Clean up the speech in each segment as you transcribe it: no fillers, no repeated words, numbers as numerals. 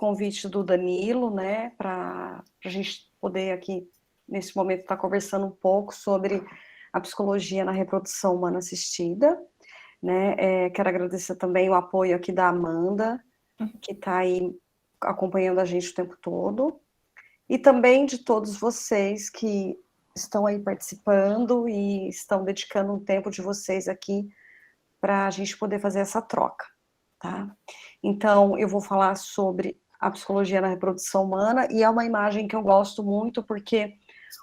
convite do Danilo, né, para a gente poder aqui, nesse momento, estar conversando um pouco sobre a psicologia na reprodução humana assistida, né, quero agradecer também o apoio aqui da Amanda, que está aí acompanhando a gente o tempo todo, e também de todos vocês que estão aí participando e estão dedicando um tempo de vocês aqui para a gente poder fazer essa troca, tá? Então, eu vou falar sobre a psicologia na reprodução humana, e é uma imagem que eu gosto muito, porque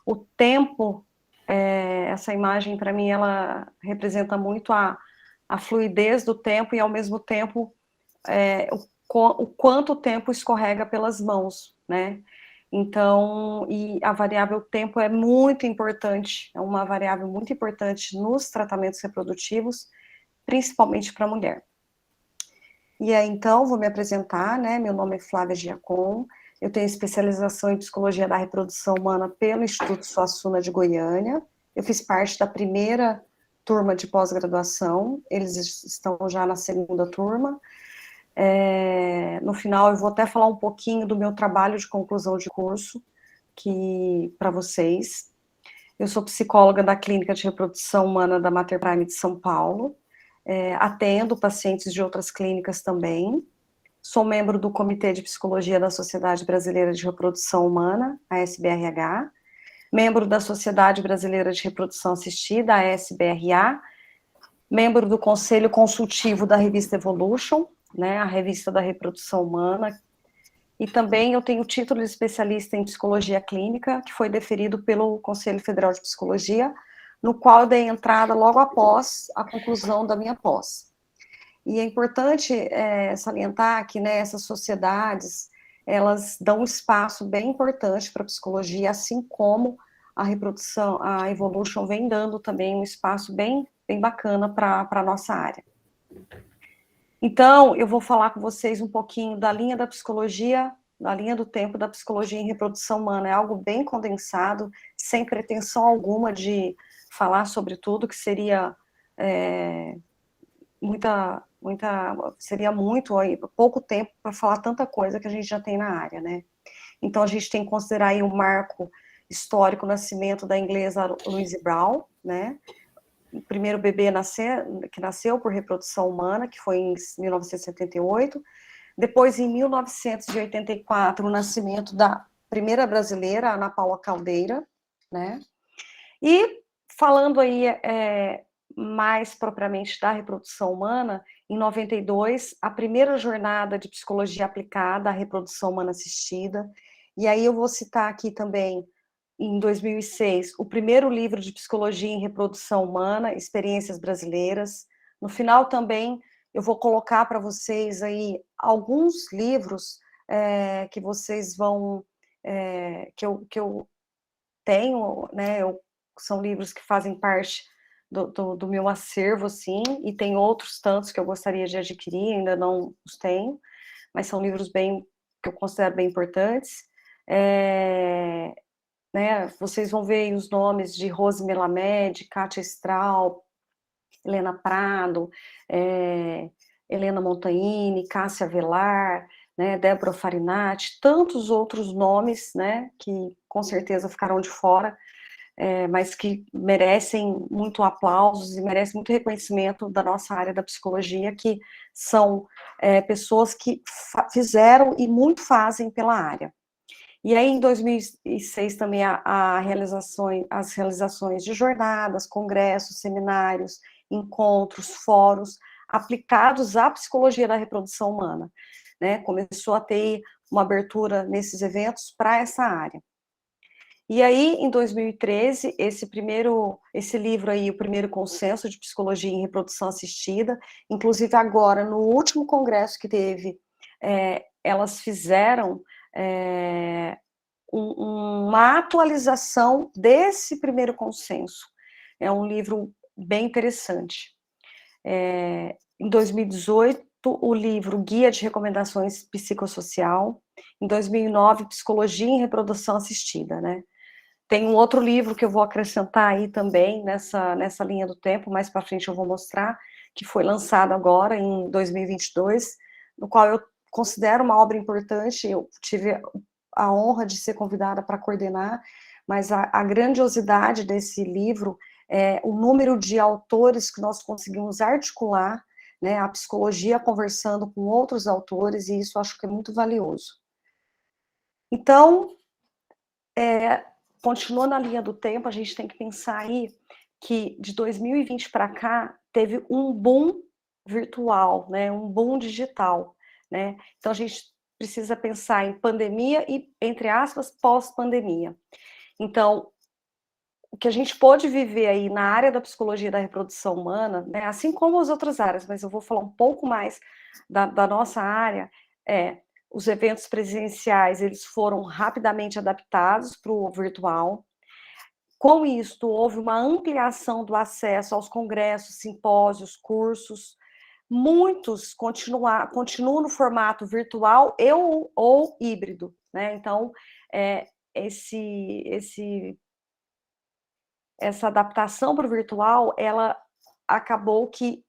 o tempo, essa imagem, para mim, ela representa muito a fluidez do tempo, e ao mesmo tempo, o quanto o tempo escorrega pelas mãos, né? Então, e a variável tempo é muito importante, é uma variável muito importante nos tratamentos reprodutivos, principalmente para a mulher. E aí, então, vou me apresentar, né? Meu nome é Flávia Giacom, eu tenho especialização em psicologia da reprodução humana pelo Instituto Suassuna de Goiânia. Eu fiz parte da primeira turma de pós-graduação, eles estão já na segunda turma. No final, eu vou até falar um pouquinho do meu trabalho de conclusão de curso, que para vocês. Eu sou psicóloga da Clínica de Reprodução Humana da Mater Prime de São Paulo, atendo pacientes de outras clínicas também, sou membro do Comitê de Psicologia da Sociedade Brasileira de Reprodução Humana, a SBRH, membro da Sociedade Brasileira de Reprodução Assistida, a SBRA, membro do Conselho Consultivo da revista Evolution, né, a revista da reprodução humana, e também eu tenho o título de especialista em psicologia clínica, que foi deferido pelo Conselho Federal de Psicologia, no qual eu dei entrada logo após a conclusão da minha pós. E é importante salientar que, né, essas sociedades, elas dão um espaço bem importante para a psicologia, assim como a reprodução, a Evolution vem dando também um espaço bem bacana para a nossa área. Então, eu vou falar com vocês um pouquinho da linha da psicologia, da linha do tempo da psicologia em reprodução humana. É algo bem condensado, sem pretensão alguma de falar sobre tudo, que seria seria muito, pouco tempo para falar tanta coisa que a gente já tem na área, né? Então, a gente tem que considerar aí o marco histórico, o nascimento da inglesa Louise Brown, né? O primeiro bebê que nasceu por reprodução humana, que foi em 1978. Depois, em 1984, o nascimento da primeira brasileira, Ana Paula Caldeira, né? E falando aí mais propriamente da reprodução humana, em 92, a primeira jornada de psicologia aplicada à reprodução humana assistida, e aí eu vou citar aqui também, em 2006, o primeiro livro de psicologia em reprodução humana, Experiências Brasileiras. No final também, eu vou colocar para vocês aí alguns livros que vocês vão, que eu tenho, né, são livros que fazem parte do meu acervo, assim, e tem outros tantos que eu gostaria de adquirir, ainda não os tenho, mas são livros que eu considero bem importantes. Né, vocês vão ver aí os nomes de Rose Melamed, Kátia Straub, Helena Prado, Helena Montaini, Cássia Velar, né, Débora Farinati, tantos outros nomes, né, que com certeza ficaram de fora, mas que merecem muito aplausos e merecem muito reconhecimento da nossa área da psicologia, que são pessoas que fizeram e muito fazem pela área. E aí, em 2006, também as realizações de jornadas, congressos, seminários, encontros, fóruns, aplicados à psicologia da reprodução humana, né? Começou a ter uma abertura nesses eventos para essa área. E aí, em 2013, esse livro aí, o primeiro consenso de psicologia em reprodução assistida, inclusive agora, no último congresso que teve, elas fizeram uma atualização desse primeiro consenso. É um livro bem interessante. Em 2018, o livro Guia de Recomendações Psicossocial. Em 2009, Psicologia em Reprodução Assistida, né? Tem um outro livro que eu vou acrescentar aí também, nessa linha do tempo, mais para frente eu vou mostrar, que foi lançado agora, em 2022, no qual eu considero uma obra importante, eu tive a honra de ser convidada para coordenar, mas a grandiosidade desse livro é o número de autores que nós conseguimos articular, né, a psicologia conversando com outros autores, e isso eu acho que é muito valioso. Então, continuando a linha do tempo, a gente tem que pensar aí que de 2020 para cá teve um boom virtual, né, um boom digital, né? Então a gente precisa pensar em pandemia e, entre aspas, pós-pandemia. Então, o que a gente pôde viver aí na área da psicologia da reprodução humana, né, assim como as outras áreas, mas eu vou falar um pouco mais da nossa área, os eventos presenciais, eles foram rapidamente adaptados para o virtual. Com isto, houve uma ampliação do acesso aos congressos, simpósios, cursos. Muitos continuam no formato virtual ou híbrido, né? Então, essa adaptação para o virtual, ela acabou que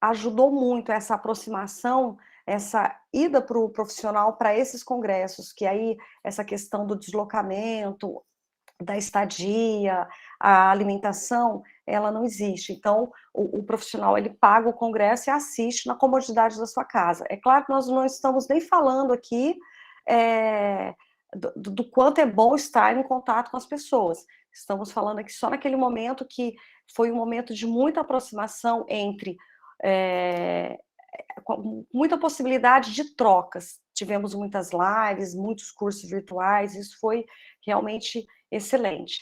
ajudou muito essa aproximação, essa ida para o profissional para esses congressos, que aí essa questão do deslocamento, da estadia, a alimentação, ela não existe. Então, o profissional, ele paga o congresso e assiste na comodidade da sua casa. É claro que nós não estamos nem falando aqui do quanto é bom estar em contato com as pessoas. Estamos falando aqui só naquele momento que foi um momento de muita aproximação entre muita possibilidade de trocas. Tivemos muitas lives, muitos cursos virtuais, isso foi realmente excelente.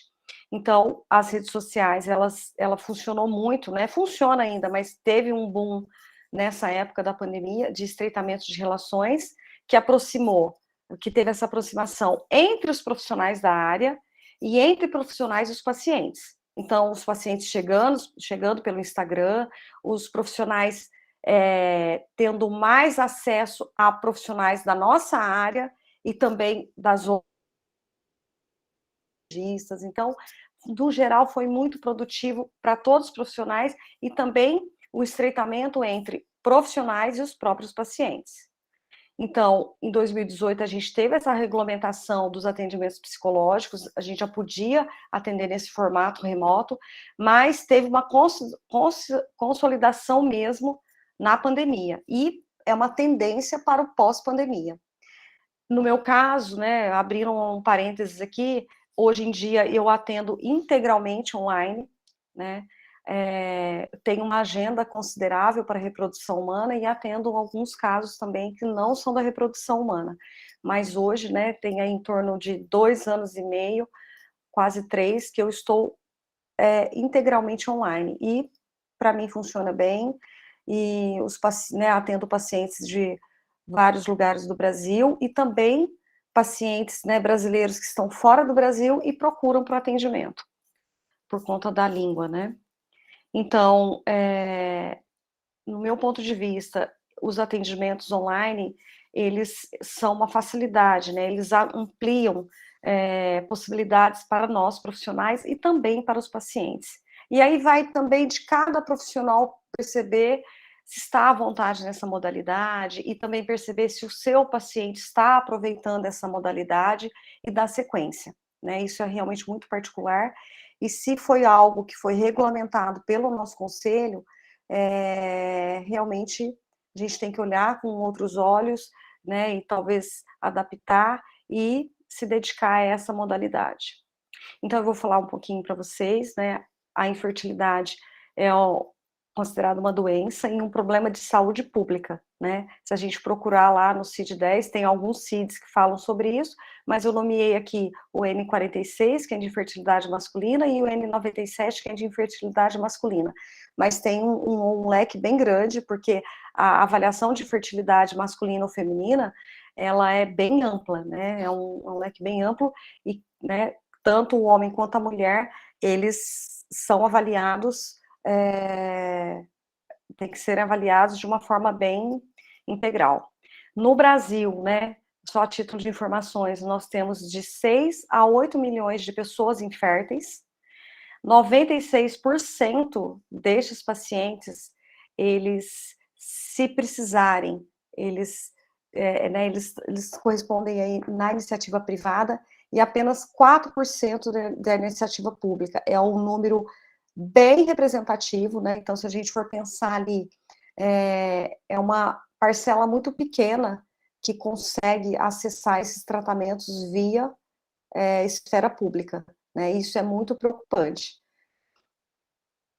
Então, as redes sociais, ela funcionou muito, né? Funciona ainda, mas teve um boom nessa época da pandemia de estreitamento de relações que aproximou, que teve essa aproximação entre os profissionais da área e entre profissionais e os pacientes. Então, os pacientes chegando pelo Instagram, os profissionais tendo mais acesso a profissionais da nossa área e também das outras. Então, no geral, foi muito produtivo para todos os profissionais e também o estreitamento entre profissionais e os próprios pacientes. Então, em 2018, a gente teve essa regulamentação dos atendimentos psicológicos, a gente já podia atender nesse formato remoto, mas teve uma consolidação mesmo na pandemia, e é uma tendência para o pós-pandemia. No meu caso, né, abrindo um parênteses aqui, hoje em dia eu atendo integralmente online, né, tenho uma agenda considerável para a reprodução humana e atendo alguns casos também que não são da reprodução humana, mas hoje, né, tem aí em torno de 2 anos e meio, quase 3, que eu estou integralmente online, e para mim funciona bem, e atendo pacientes de vários lugares do Brasil, e também pacientes, né, brasileiros que estão fora do Brasil e procuram para o atendimento, por conta da língua, né. Então, no meu ponto de vista, os atendimentos online, eles são uma facilidade, né, eles ampliam possibilidades para nós profissionais e também para os pacientes. E aí vai também de cada profissional perceber se está à vontade nessa modalidade e também perceber se o seu paciente está aproveitando essa modalidade e dar sequência, né? Isso é realmente muito particular. E se foi algo que foi regulamentado pelo nosso conselho, realmente a gente tem que olhar com outros olhos, né? E talvez adaptar e se dedicar a essa modalidade. Então, eu vou falar um pouquinho para vocês, né? A infertilidade é considerada uma doença e um problema de saúde pública, né? Se a gente procurar lá no CID-10, tem alguns CIDs que falam sobre isso, mas eu nomeei aqui o N46, que é de infertilidade masculina, e o N97, que é de infertilidade masculina. Mas tem um leque bem grande, porque a avaliação de fertilidade masculina ou feminina, ela é bem ampla, né? É um leque bem amplo e, né, tanto o homem quanto a mulher, eles são avaliados, tem que ser avaliados de uma forma bem integral. No Brasil, né, só a título de informações, nós temos de 6 a 8 milhões de pessoas inférteis, 96% destes pacientes, eles, se precisarem, eles né, eles correspondem aí na iniciativa privada, e apenas 4% da iniciativa pública. É um número bem representativo, né? Então, se a gente for pensar ali, é uma parcela muito pequena que consegue acessar esses tratamentos via esfera pública, né? Isso é muito preocupante.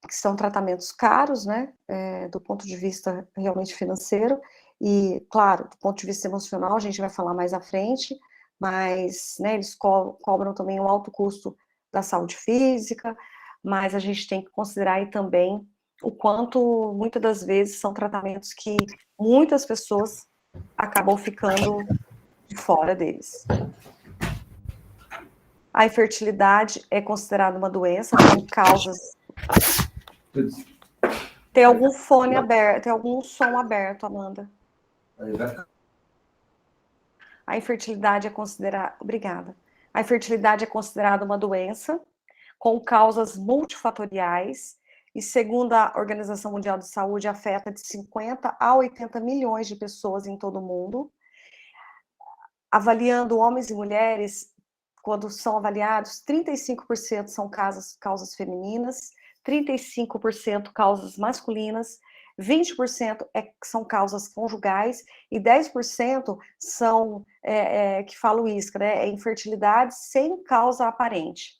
Que são tratamentos caros, né? Do ponto de vista realmente financeiro, e, claro, do ponto de vista emocional, a gente vai falar mais à frente, mas, né, eles cobram também um alto custo da saúde física, mas a gente tem que considerar aí também o quanto, muitas das vezes, são tratamentos que muitas pessoas acabam ficando de fora deles. A infertilidade é considerada uma doença com causas... Tem algum fone aberto, tem algum som aberto, Amanda. A infertilidade é considerada... Obrigada. A infertilidade é considerada uma doença com causas multifatoriais e, segundo a Organização Mundial de Saúde, afeta de 50 a 80 milhões de pessoas em todo o mundo. Avaliando homens e mulheres, quando são avaliados, 35% são causas femininas, 35% causas masculinas, 20% são causas conjugais e 10% são, que falo isso, né, é infertilidade sem causa aparente.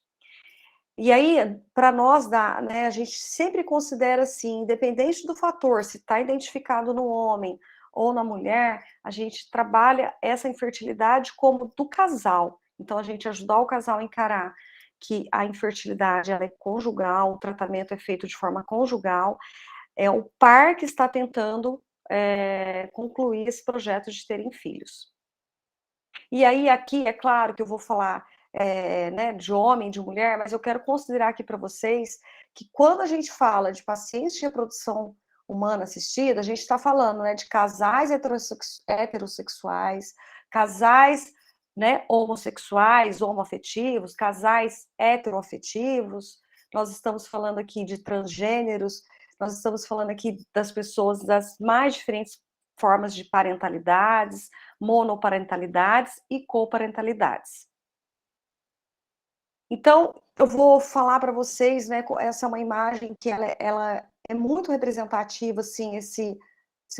E aí, para nós, né, a gente sempre considera assim, independente do fator, se está identificado no homem ou na mulher, a gente trabalha essa infertilidade como do casal. Então, a gente ajudar o casal a encarar que a infertilidade ela é conjugal, o tratamento é feito de forma conjugal, é o par que está tentando concluir esse projeto de terem filhos. E aí, aqui, é claro que eu vou falar né, de homem, de mulher, mas eu quero considerar aqui para vocês que quando a gente fala de pacientes de reprodução humana assistida, a gente está falando, né, de casais heterossexuais, casais, né, homossexuais, homoafetivos, casais heteroafetivos, nós estamos falando aqui de transgêneros, nós estamos falando aqui das pessoas das mais diferentes formas de parentalidades, monoparentalidades e coparentalidades. Então, eu vou falar para vocês, né, essa é uma imagem que ela é muito representativa, assim, esse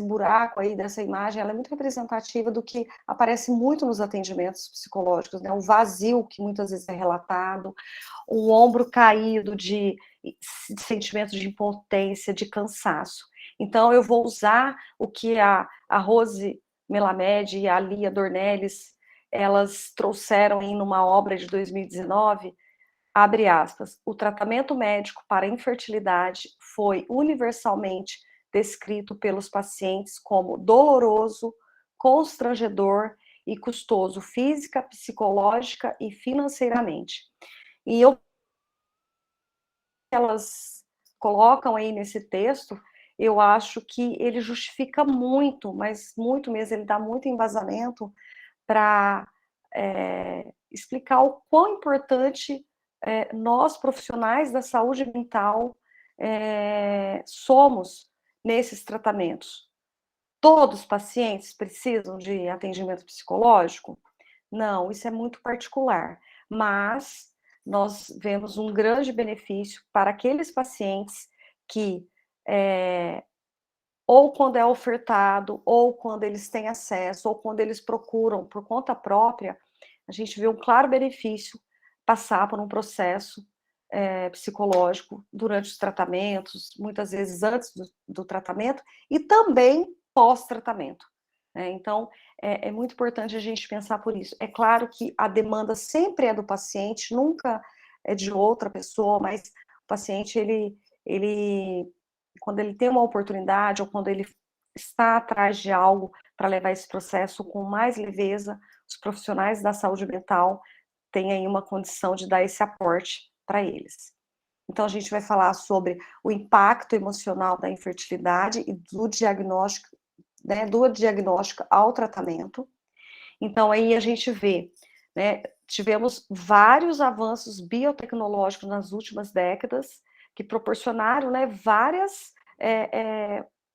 buraco aí dessa imagem, ela é muito representativa do que aparece muito nos atendimentos psicológicos, né, o vazio que muitas vezes é relatado, o ombro caído de sentimentos de impotência, de cansaço. Então, eu vou usar o que a Rose Melamed e a Lia Dornelles, elas trouxeram em uma obra de 2019, abre aspas, o tratamento médico para infertilidade foi universalmente descrito pelos pacientes como doloroso, constrangedor e custoso física, psicológica e financeiramente. E elas colocam aí nesse texto, eu acho que ele justifica muito, mas muito mesmo, ele dá muito embasamento para explicar o quão importante nós, profissionais da saúde mental, somos nesses tratamentos. Todos os pacientes precisam de atendimento psicológico? Não, isso é muito particular, mas nós vemos um grande benefício para aqueles pacientes que, ou quando é ofertado, ou quando eles têm acesso, ou quando eles procuram por conta própria, a gente vê um claro benefício passar por um processo psicológico durante os tratamentos, muitas vezes antes do tratamento, e também pós-tratamento. Então, é muito importante a gente pensar por isso. É claro que a demanda sempre é do paciente, nunca é de outra pessoa, mas o paciente, quando ele tem uma oportunidade, ou quando ele está atrás de algo para levar esse processo com mais leveza, os profissionais da saúde mental têm aí uma condição de dar esse aporte para eles. Então, a gente vai falar sobre o impacto emocional da infertilidade e do diagnóstico, né, do diagnóstico ao tratamento. Então, aí a gente vê, né, tivemos vários avanços biotecnológicos nas últimas décadas, que proporcionaram, né, várias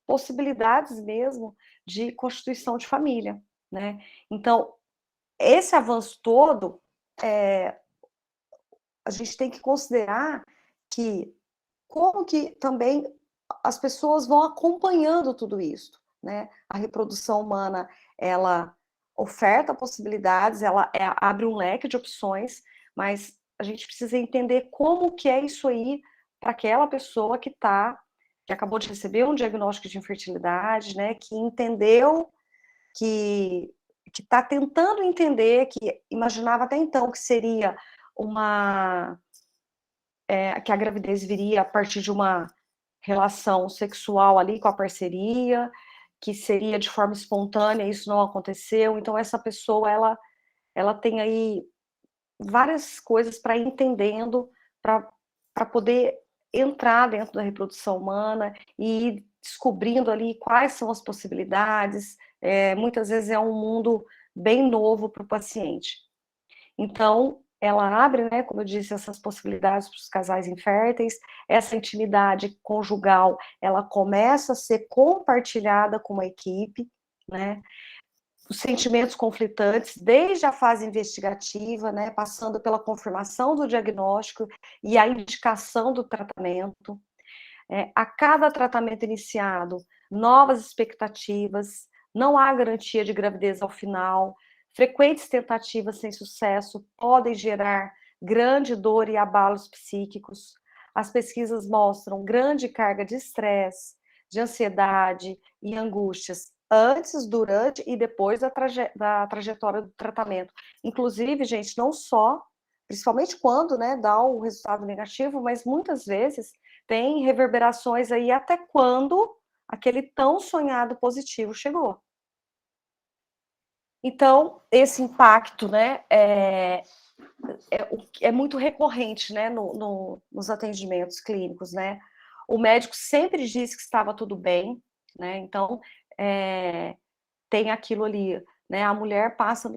possibilidades mesmo de constituição de família, né? Então, esse avanço todo, a gente tem que considerar que como que também as pessoas vão acompanhando tudo isso, né? A reprodução humana, ela oferta possibilidades, ela abre um leque de opções, mas a gente precisa entender como que é isso aí para aquela pessoa que acabou de receber um diagnóstico de infertilidade, né? Que entendeu que está tentando entender, que imaginava até então que seria que a gravidez viria a partir de uma relação sexual ali com a parceria, que seria de forma espontânea, isso não aconteceu. Então essa pessoa ela tem aí várias coisas para ir entendendo, para poder entrar dentro da reprodução humana e ir descobrindo ali quais são as possibilidades. Muitas vezes é um mundo bem novo para o paciente. Então, ela abre, né, como eu disse, essas possibilidades para os casais inférteis, essa intimidade conjugal, ela começa a ser compartilhada com a equipe, né, os sentimentos conflitantes, desde a fase investigativa, né, passando pela confirmação do diagnóstico e a indicação do tratamento. A cada tratamento iniciado, novas expectativas, não há garantia de gravidez ao final, frequentes tentativas sem sucesso podem gerar grande dor e abalos psíquicos. As pesquisas mostram grande carga de estresse, de ansiedade e angústias antes, durante e depois da trajetória do tratamento. Inclusive, gente, não só, principalmente quando, né, dá o resultado negativo, mas muitas vezes tem reverberações aí até quando aquele tão sonhado positivo chegou. Então, esse impacto, né, é muito recorrente, né, nos atendimentos clínicos, né. O médico sempre disse que estava tudo bem, né, então, tem aquilo ali, né, a mulher passa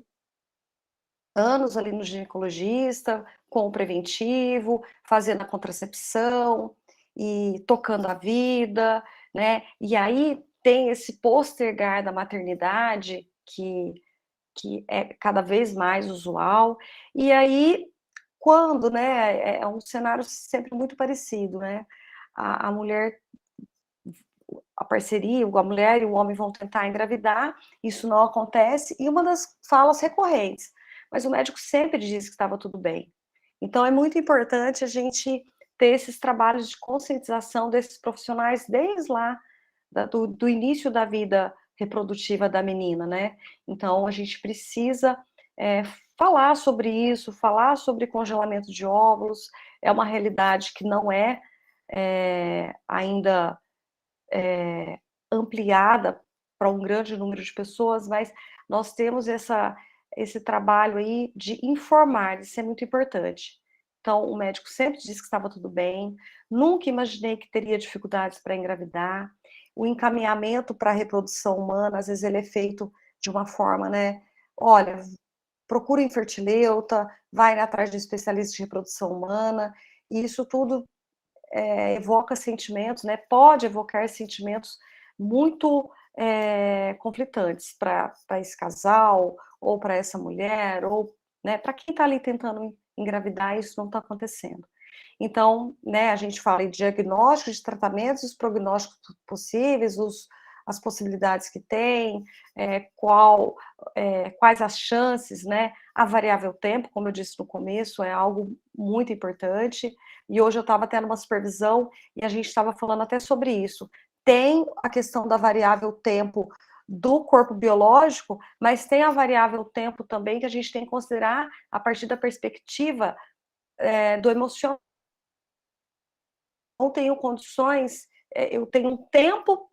anos ali no ginecologista, com o preventivo, fazendo a contracepção e tocando a vida, né? E aí tem esse postergar da maternidade que é cada vez mais usual. E aí, quando, né, é um cenário sempre muito parecido, né? A mulher, a parceria, a mulher e o homem vão tentar engravidar, isso não acontece, e uma das falas recorrentes, mas o médico sempre disse que estava tudo bem. Então é muito importante a gente ter esses trabalhos de conscientização desses profissionais desde lá, do início da vida reprodutiva da menina, né? Então a gente precisa falar sobre isso, falar sobre congelamento de óvulos, é uma realidade que não ainda ampliada para um grande número de pessoas, mas nós temos esse trabalho aí de informar, isso é muito importante. Então, o médico sempre disse que estava tudo bem, nunca imaginei que teria dificuldades para engravidar. O encaminhamento para a reprodução humana, às vezes ele é feito de uma forma, né? Olha, procura um infertileuta, vai atrás de um especialista de reprodução humana, e isso tudo evoca sentimentos, né? Pode evocar sentimentos muito conflitantes para esse casal, ou para essa mulher, ou, né, para quem está ali tentando engravidar, isso não está acontecendo. Então, né, a gente fala em diagnóstico, de tratamentos, os prognósticos possíveis, as possibilidades que tem, quais as chances, né? A variável tempo, como eu disse no começo, é algo muito importante. E hoje eu estava tendo uma supervisão e a gente estava falando até sobre isso. Tem a questão da variável tempo do corpo biológico, mas tem a variável tempo também que a gente tem que considerar a partir da perspectiva do emocional. Não tenho condições, eu tenho um tempo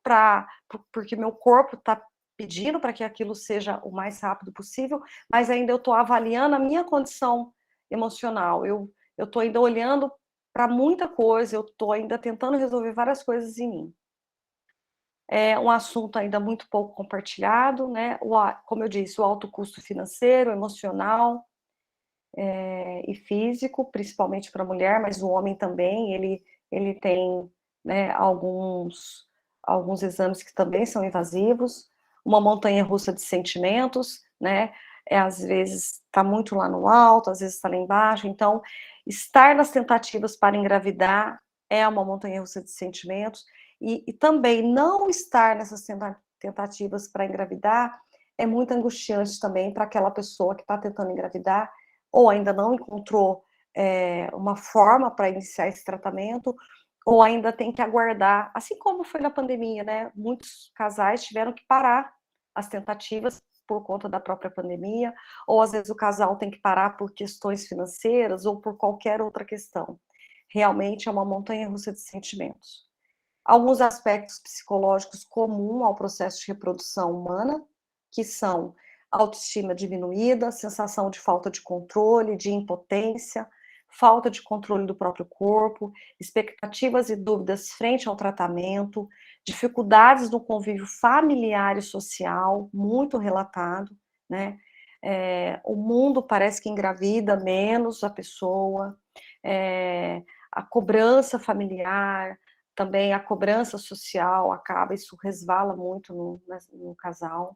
porque meu corpo está pedindo para que aquilo seja o mais rápido possível, mas ainda eu estou avaliando a minha condição emocional, eu estou ainda olhando para muita coisa, eu estou ainda tentando resolver várias coisas em mim. É um assunto ainda muito pouco compartilhado, né? Como eu disse, o alto custo financeiro, emocional, e físico, principalmente para a mulher, mas o homem também, ele tem, né, alguns exames que também são invasivos, uma montanha-russa de sentimentos, né? Às vezes está muito lá no alto, às vezes está lá embaixo. Então, estar nas tentativas para engravidar é uma montanha-russa de sentimentos, e também não estar nessas tentativas para engravidar é muito angustiante também para aquela pessoa que está tentando engravidar, ou ainda não encontrou uma forma para iniciar esse tratamento, ou ainda tem que aguardar, assim como foi na pandemia, né? Muitos casais tiveram que parar as tentativas por conta da própria pandemia, ou às vezes o casal tem que parar por questões financeiras ou por qualquer outra questão. Realmente é uma montanha-russa de sentimentos. Alguns aspectos psicológicos comuns ao processo de reprodução humana, que são autoestima diminuída, sensação de falta de controle, de impotência, falta de controle do próprio corpo, expectativas e dúvidas frente ao tratamento, dificuldades no convívio familiar e social, muito relatado, né? O mundo parece que engravida menos a pessoa, a cobrança familiar, também a cobrança social acaba, isso resvala muito no casal.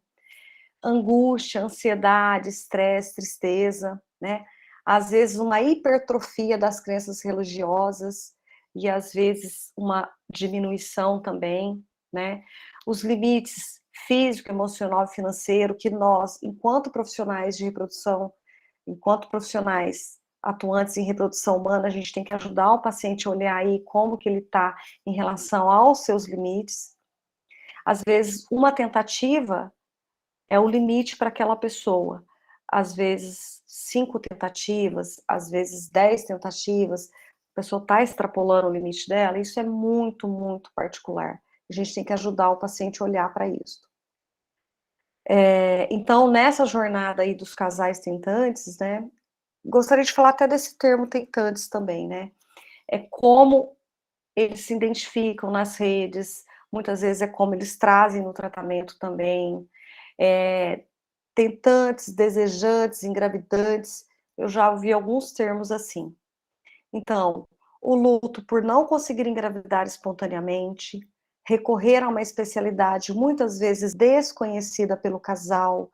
Angústia, ansiedade, estresse, tristeza, né? Às vezes uma hipertrofia das crenças religiosas e às vezes uma diminuição também, né? Os limites físico, emocional e financeiro que nós, enquanto profissionais de reprodução, enquanto profissionais atuantes em reprodução humana, a gente tem que ajudar o paciente a olhar aí como que ele está em relação aos seus limites. Às vezes, uma tentativa é o limite para aquela pessoa. Às vezes, 5 tentativas, às vezes 10 tentativas, a pessoa está extrapolando o limite dela, isso é muito, muito particular. A gente tem que ajudar o paciente a olhar para isso. Então, nessa jornada aí dos casais tentantes, né, gostaria de falar até desse termo tentantes também, né, é como eles se identificam nas redes, muitas vezes é como eles trazem no tratamento também, tentantes, desejantes, engravidantes, eu já ouvi alguns termos assim. Então, o luto por não conseguir engravidar espontaneamente, recorrer a uma especialidade muitas vezes desconhecida pelo casal,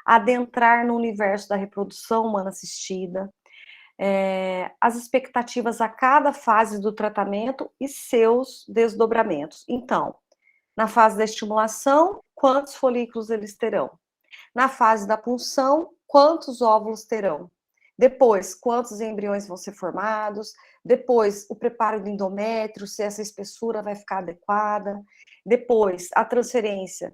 adentrar no universo da reprodução humana assistida, as expectativas a cada fase do tratamento e seus desdobramentos. Então, na fase da estimulação, quantos folículos eles terão? Na fase da punção, quantos óvulos terão? Depois, quantos embriões vão ser formados? Depois, o preparo do endométrio, se essa espessura vai ficar adequada. Depois, a transferência.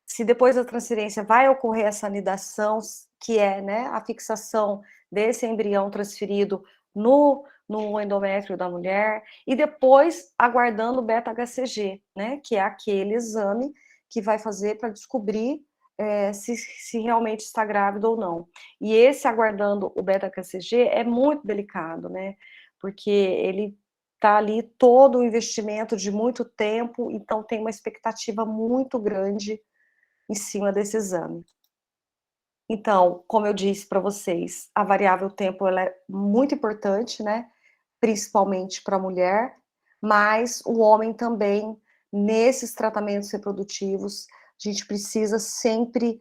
Se depois da transferência vai ocorrer essa anidação, que é, né, a fixação desse embrião transferido no endométrio da mulher, e depois aguardando o beta-HCG, né, que é aquele exame que vai fazer para descobrir se realmente está grávida ou não. E esse aguardando o beta-HCG é muito delicado, né, porque ele está ali todo o investimento de muito tempo, então tem uma expectativa muito grande em cima desse exame. Então, como eu disse para vocês, a variável tempo ela é muito importante, né? Principalmente para a mulher, mas o homem também, nesses tratamentos reprodutivos, a gente precisa sempre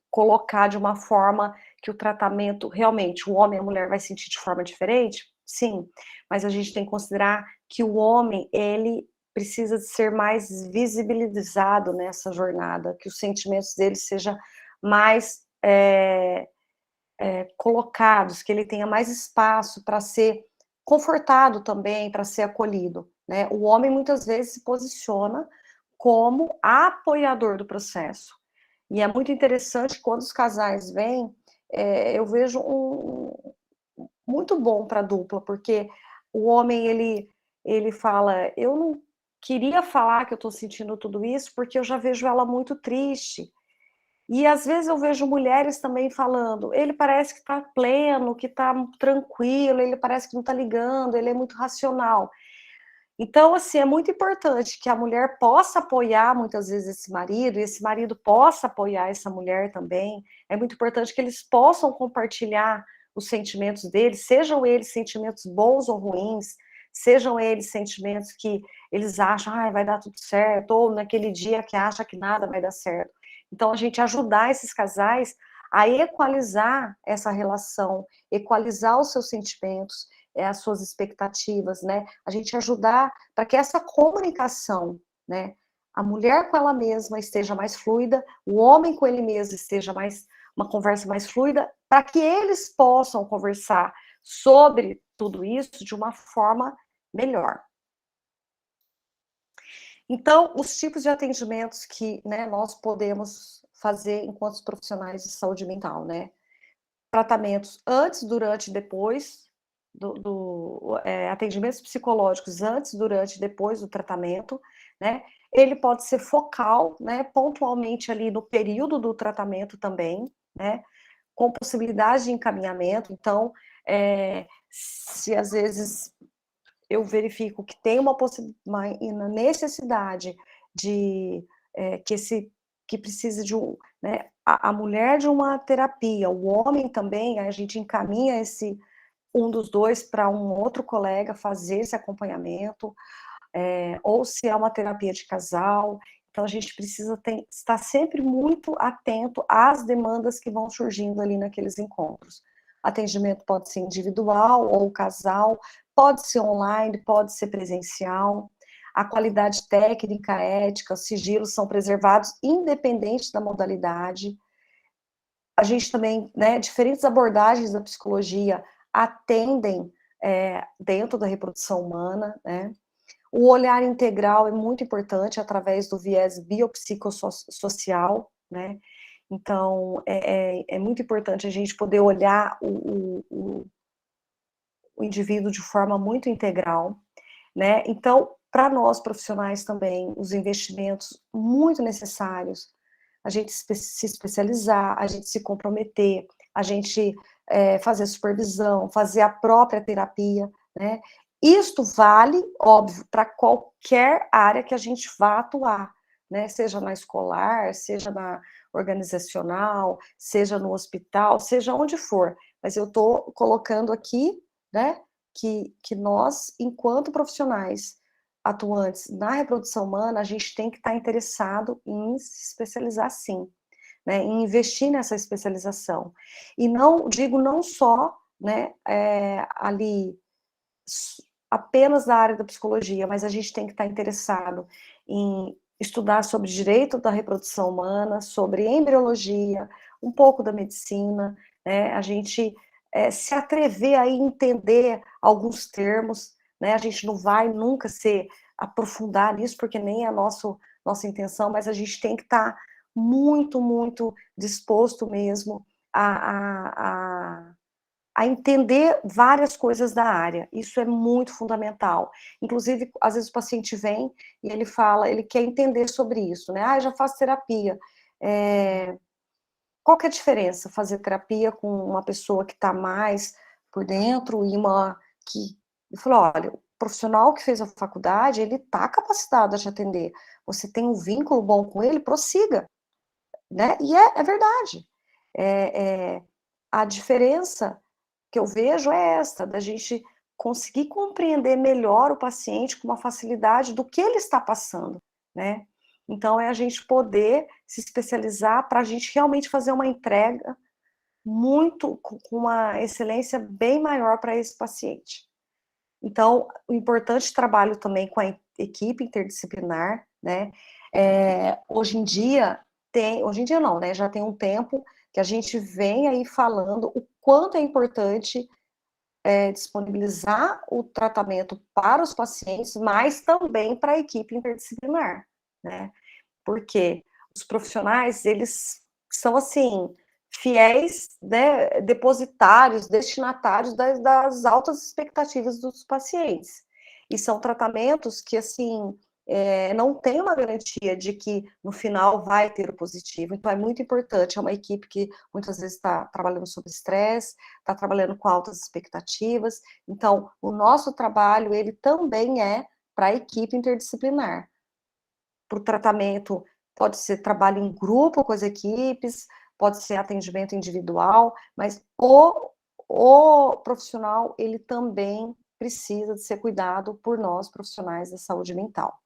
colocar de uma forma que o tratamento, realmente, o homem e a mulher vai sentir de forma diferente? Sim, mas a gente tem que considerar que o homem, ele precisa de ser mais visibilizado nessa jornada, que os sentimentos dele sejam mais colocados, que ele tenha mais espaço para ser confortado também, para ser acolhido, né? O homem muitas vezes se posiciona como apoiador do processo. E é muito interessante quando os casais vêm, eu vejo muito bom para a dupla, porque o homem, ele fala, eu não queria falar que eu estou sentindo tudo isso, porque eu já vejo ela muito triste. E às vezes eu vejo mulheres também falando, ele parece que está pleno, que está tranquilo, ele parece que não está ligando, ele é muito racional. Então, assim, é muito importante que a mulher possa apoiar muitas vezes esse marido, e esse marido possa apoiar essa mulher também. É muito importante que eles possam compartilhar os sentimentos deles, sejam eles sentimentos bons ou ruins, sejam eles sentimentos que eles acham, ah, vai dar tudo certo, ou naquele dia que acha que nada vai dar certo. Então, a gente ajudar esses casais a equalizar essa relação, equalizar os seus sentimentos, as suas expectativas, né? A gente ajudar para que essa comunicação, né, a mulher com ela mesma esteja mais fluida, o homem com ele mesmo esteja mais, uma conversa mais fluida, para que eles possam conversar sobre tudo isso de uma forma melhor. Então, os tipos de atendimentos que, né, nós podemos fazer enquanto profissionais de saúde mental, né? Tratamentos antes, durante e depois atendimentos psicológicos antes, durante e depois do tratamento, né? Ele pode ser focal, né? Pontualmente ali no período do tratamento também, né? Com possibilidade de encaminhamento. Então, se às vezes eu verifico que tem uma necessidade de que precisa de né, a mulher de uma terapia, o homem também, a gente encaminha um dos dois para um outro colega fazer esse acompanhamento, ou se é uma terapia de casal. Então, a gente precisa estar sempre muito atento às demandas que vão surgindo ali naqueles encontros. Atendimento pode ser individual ou casal, pode ser online, pode ser presencial. A qualidade técnica, ética, os sigilos são preservados independente da modalidade. A gente também, né, diferentes abordagens da psicologia atendem dentro da reprodução humana, né? O olhar integral é muito importante através do viés biopsicossocial, né? Então, é muito importante a gente poder olhar o indivíduo de forma muito integral, né? Então, para nós profissionais também, os investimentos muito necessários, a gente se especializar, a gente se comprometer, a gente fazer supervisão, fazer a própria terapia, né? Isto vale, óbvio, para qualquer área que a gente vá atuar, né? Seja na escolar, seja na organizacional, seja no hospital, seja onde for. Mas eu estou colocando aqui, né, que nós, enquanto profissionais atuantes na reprodução humana, a gente tem que estar interessado em se especializar sim, né, em investir nessa especialização. E não, digo não só, né, ali apenas na área da psicologia, mas a gente tem que estar interessado em estudar sobre direito da reprodução humana, sobre embriologia, um pouco da medicina, né, a gente se atrever a entender alguns termos, né, a gente não vai nunca se aprofundar nisso, porque nem é nossa intenção, mas a gente tem que estar muito, muito disposto mesmo a entender várias coisas da área. Isso é muito fundamental. Inclusive, às vezes o paciente vem e ele fala, ele quer entender sobre isso, né? Ah, eu já faço terapia. Qual que é a diferença fazer terapia com uma pessoa que está mais por dentro e uma que... Eu falo, olha, o profissional que fez a faculdade, ele está capacitado a te atender. Você tem um vínculo bom com ele, prossiga, né? E é verdade. A diferença que eu vejo é esta, da gente conseguir compreender melhor o paciente com uma facilidade do que ele está passando, né? Então, é a gente poder se especializar para a gente realmente fazer uma entrega muito, com uma excelência bem maior para esse paciente. Então, o importante trabalho também com a equipe interdisciplinar, né? Hoje em dia não, né? Já tem um tempo que a gente vem aí falando o quanto é importante disponibilizar o tratamento para os pacientes, mas também para a equipe interdisciplinar, né? Porque os profissionais, eles são, assim, fiéis, né, depositários, destinatários das altas expectativas dos pacientes. E são tratamentos que, assim, não tem uma garantia de que no final vai ter o positivo. Então, é muito importante, é uma equipe que muitas vezes está trabalhando sob estresse, está trabalhando com altas expectativas. Então, o nosso trabalho, ele também é para a equipe interdisciplinar. Para o tratamento, pode ser trabalho em grupo com as equipes, pode ser atendimento individual, mas o profissional, ele também precisa de ser cuidado por nós, profissionais da saúde mental.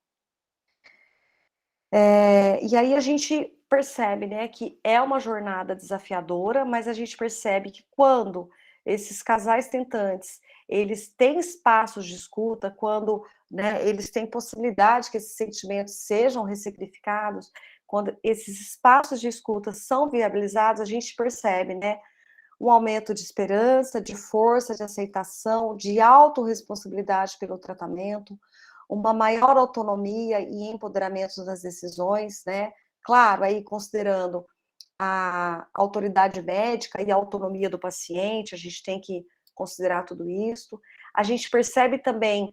E aí a gente percebe, né, que é uma jornada desafiadora, mas a gente percebe que quando esses casais tentantes, eles têm espaços de escuta, quando, né, eles têm possibilidade que esses sentimentos sejam ressignificados, quando esses espaços de escuta são viabilizados, a gente percebe, né, um aumento de esperança, de força, de aceitação, de autorresponsabilidade pelo tratamento, uma maior autonomia e empoderamento das decisões, né? Claro, aí considerando a autoridade médica e a autonomia do paciente, a gente tem que considerar tudo isso. A gente percebe também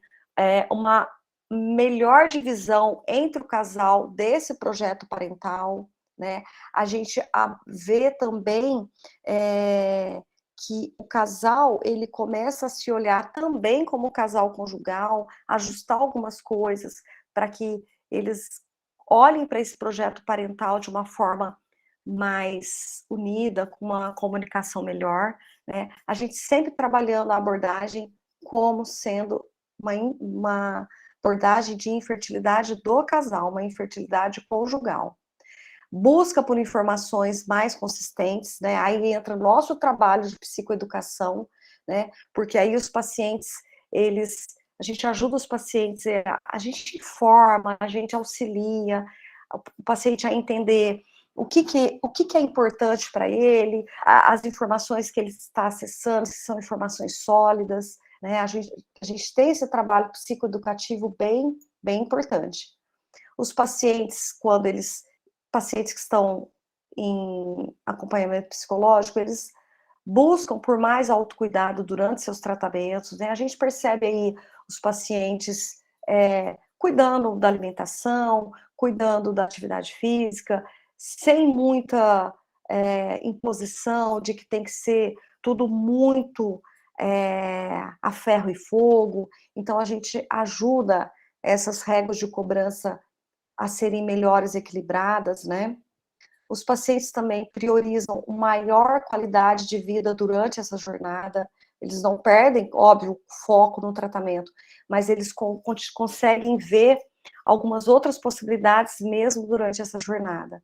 uma melhor divisão entre o casal desse projeto parental, né? A gente vê também que o casal, ele começa a se olhar também como casal conjugal, ajustar algumas coisas para que eles olhem para esse projeto parental de uma forma mais unida, com uma comunicação melhor, né? A gente sempre trabalhando a abordagem como sendo uma abordagem de infertilidade do casal, uma infertilidade conjugal. Busca por informações mais consistentes, né? Aí entra o nosso trabalho de psicoeducação, né? Porque aí os pacientes, a gente ajuda os pacientes, a gente informa, a gente auxilia o paciente a entender o que é importante para ele, as informações que ele está acessando, se são informações sólidas, né? A gente tem esse trabalho psicoeducativo bem importante. Os pacientes, pacientes que estão em acompanhamento psicológico, eles buscam por mais autocuidado durante seus tratamentos, né? A gente percebe aí os pacientes cuidando da alimentação, cuidando da atividade física, sem muita imposição de que tem que ser tudo muito a ferro e fogo. Então, a gente ajuda essas regras de cobrança a serem melhores equilibradas, né? Os pacientes também priorizam uma maior qualidade de vida durante essa jornada, eles não perdem, óbvio, o foco no tratamento, mas eles conseguem ver algumas outras possibilidades mesmo durante essa jornada.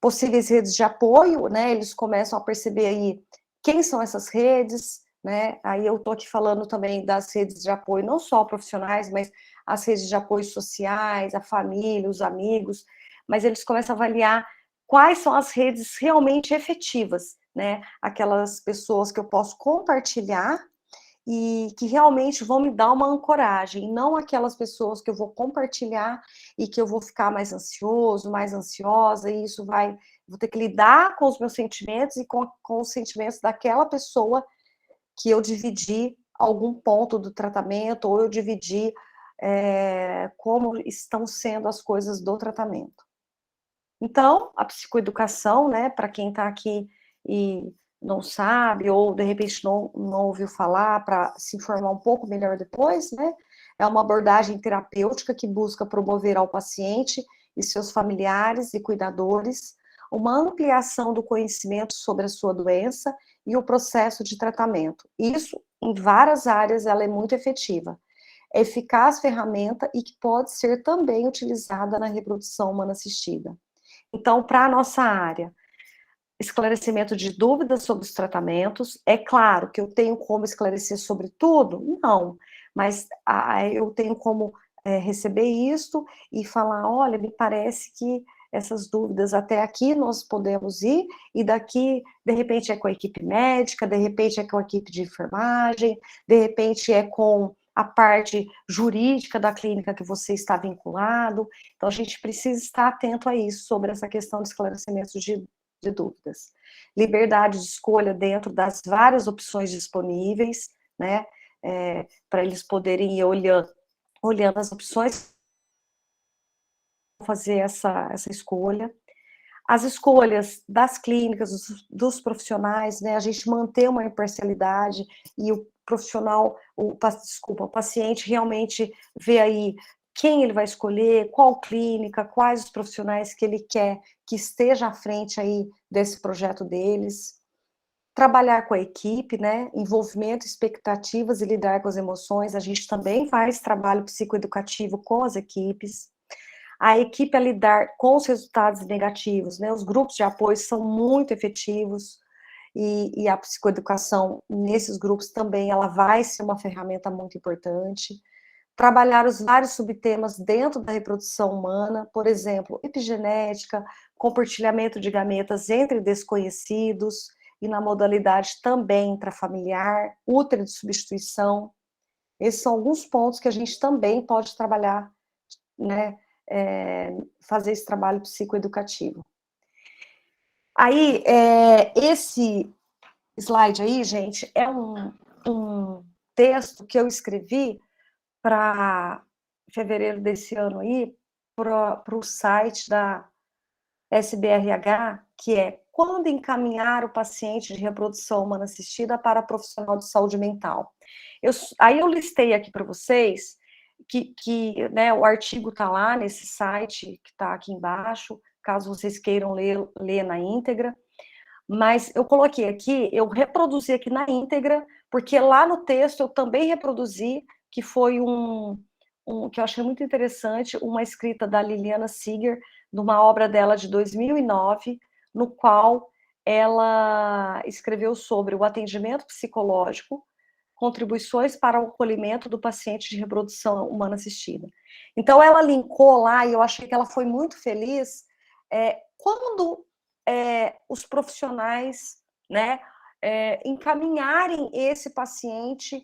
Possíveis redes de apoio, né, eles começam a perceber aí quem são essas redes, né, aí eu tô aqui falando também das redes de apoio, não só profissionais, mas as redes de apoio sociais, a família, os amigos, mas eles começam a avaliar quais são as redes realmente efetivas, né, aquelas pessoas que eu posso compartilhar e que realmente vão me dar uma ancoragem, não aquelas pessoas que eu vou compartilhar e que eu vou ficar mais ansioso, mais ansiosa, e isso vou ter que lidar com os meus sentimentos e com os sentimentos daquela pessoa que eu dividi algum ponto do tratamento, ou eu dividi como estão sendo as coisas do tratamento. Então, a psicoeducação, né, para quem está aqui e não sabe, ou de repente não ouviu falar, para se informar um pouco melhor depois, né, é uma abordagem terapêutica que busca promover ao paciente e seus familiares e cuidadores uma ampliação do conhecimento sobre a sua doença e o processo de tratamento. Isso, em várias áreas, ela é muito efetiva. É eficaz ferramenta e que pode ser também utilizada na reprodução humana assistida. Então, para a nossa área, esclarecimento de dúvidas sobre os tratamentos, é claro que eu tenho como esclarecer sobre tudo? Não, mas eu tenho como receber isto e falar, olha, me parece que essas dúvidas até aqui nós podemos ir, e daqui, de repente, é com a equipe médica, de repente é com a equipe de enfermagem, de repente é com a parte jurídica da clínica que você está vinculado. Então, a gente precisa estar atento a isso, sobre essa questão de esclarecimento de dúvidas. Liberdade de escolha dentro das várias opções disponíveis, né, para eles poderem ir olhando as opções, fazer essa escolha. As escolhas das clínicas, dos profissionais, né, a gente manter uma imparcialidade e o profissional, o paciente realmente vê aí quem ele vai escolher, qual clínica, quais os profissionais que ele quer que esteja à frente aí desse projeto deles. trabalhar com a equipe, né, envolvimento, expectativas e lidar com as emoções, a gente também faz trabalho psicoeducativo com as equipes. A equipe a lidar com os resultados negativos, né, os grupos de apoio são muito efetivos, e a psicoeducação nesses grupos também, ela vai ser uma ferramenta muito importante. Trabalhar os vários subtemas dentro da reprodução humana, por exemplo, epigenética, compartilhamento de gametas entre desconhecidos, e na modalidade também intrafamiliar, útero de substituição. Esses são alguns pontos que a gente também pode trabalhar, né, fazer esse trabalho psicoeducativo. Aí, esse slide aí, gente, é um texto que eu escrevi para fevereiro desse ano aí, para o site da SBRH, que é quando encaminhar o paciente de reprodução humana assistida para profissional de saúde mental. Aí eu listei aqui para vocês que né, o artigo está lá nesse site que está aqui embaixo, caso vocês queiram ler na íntegra. Mas eu coloquei aqui, eu reproduzi aqui na íntegra, porque lá no texto eu também reproduzi, que foi que eu achei muito interessante, uma escrita da Liliana Siger, numa obra dela de 2009, no qual ela escreveu sobre o atendimento psicológico, contribuições para o acolhimento do paciente de reprodução humana assistida. Então, ela linkou lá, e eu achei que ela foi muito feliz, quando os profissionais, né, encaminharem esse paciente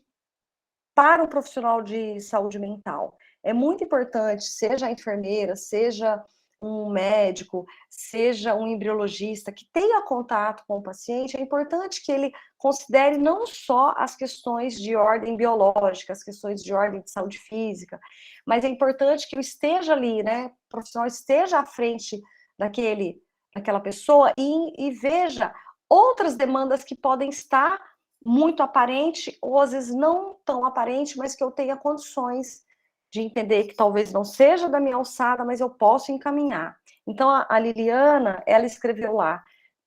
para um profissional de saúde mental. É muito importante, seja a enfermeira, seja um médico, seja um embriologista que tenha contato com o paciente, é importante que ele considere não só as questões de ordem biológica, as questões de ordem de saúde física, mas é importante que eu esteja ali, né, o profissional esteja à frente daquela pessoa e veja outras demandas que podem estar muito aparente, ou às vezes não tão aparente, mas que eu tenha condições de entender que talvez não seja da minha alçada, mas eu posso encaminhar. Então, a Liliana, ela escreveu lá,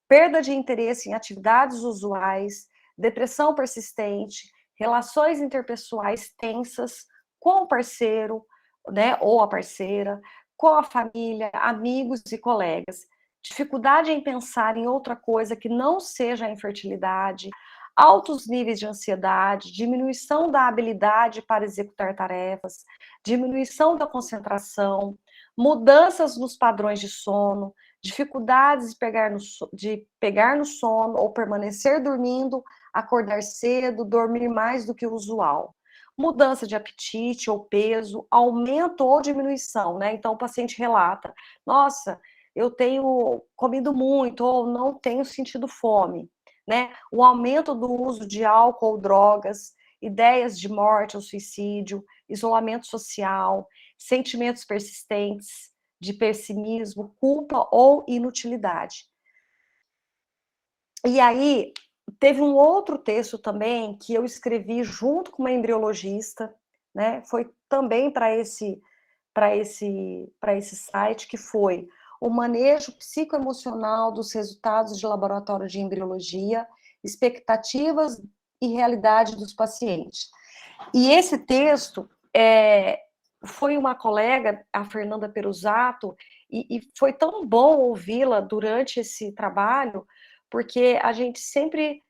perda de interesse em atividades usuais, depressão persistente, relações interpessoais tensas com o parceiro, né, ou a parceira, com a família, amigos e colegas, dificuldade em pensar em outra coisa que não seja a infertilidade, altos níveis de ansiedade, diminuição da habilidade para executar tarefas, diminuição da concentração, mudanças nos padrões de sono, dificuldades de pegar no sono ou permanecer dormindo, acordar cedo, dormir mais do que o usual. Mudança de apetite ou peso, aumento ou diminuição, né? Então o paciente relata: nossa, eu tenho comido muito ou não tenho sentido fome, né? O aumento do uso de álcool ou drogas, ideias de morte ou suicídio, isolamento social, sentimentos persistentes de pessimismo, culpa ou inutilidade. E aí, teve um outro texto também que eu escrevi junto com uma embriologista, né? Foi também para esse site, que foi o manejo psicoemocional dos resultados de laboratório de embriologia, expectativas e realidade dos pacientes. E esse texto foi uma colega, a Fernanda Perusato, e foi tão bom ouvi-la durante esse trabalho, porque a gente sempre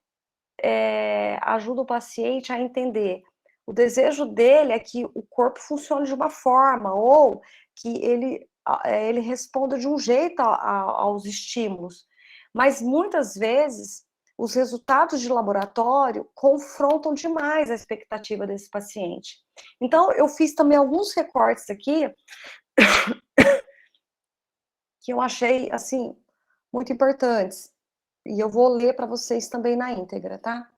ajuda o paciente a entender. O desejo dele é que o corpo funcione de uma forma, ou que ele responda de um jeito aos estímulos. Mas muitas vezes os resultados de laboratório confrontam demais a expectativa desse paciente. Então, eu fiz também alguns recortes aqui que eu achei, assim, muito importantes. E eu vou ler para vocês também na íntegra, tá?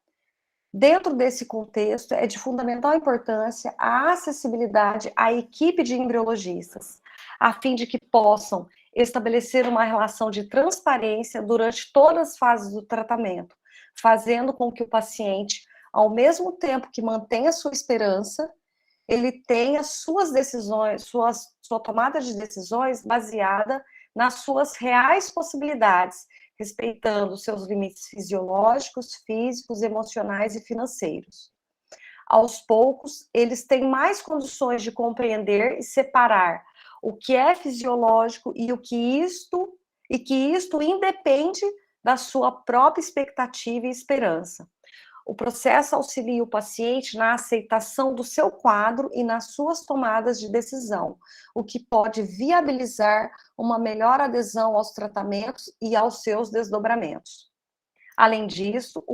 Dentro desse contexto, é de fundamental importância a acessibilidade à equipe de embriologistas, a fim de que possam estabelecer uma relação de transparência durante todas as fases do tratamento, fazendo com que o paciente, ao mesmo tempo que mantenha sua esperança, ele tenha suas decisões, sua tomada de decisões baseada nas suas reais possibilidades, respeitando seus limites fisiológicos, físicos, emocionais e financeiros. Aos poucos, eles têm mais condições de compreender e separar o que é fisiológico e que isto independe da sua própria expectativa e esperança. O processo auxilia o paciente na aceitação do seu quadro e nas suas tomadas de decisão, o que pode viabilizar uma melhor adesão aos tratamentos e aos seus desdobramentos. Além disso,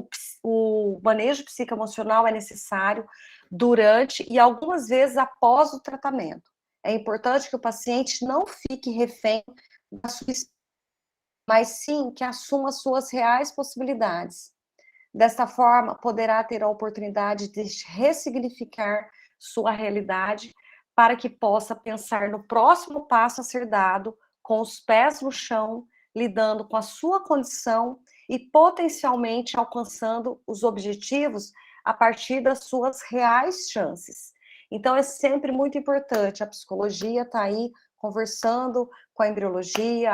o manejo psicoemocional é necessário durante e algumas vezes após o tratamento. É importante que o paciente não fique refém da sua, mas sim que assuma suas reais possibilidades. Desta forma, poderá ter a oportunidade de ressignificar sua realidade para que possa pensar no próximo passo a ser dado, com os pés no chão, lidando com a sua condição e potencialmente alcançando os objetivos a partir das suas reais chances. Então, é sempre muito importante, a psicologia está aí conversando com a embriologia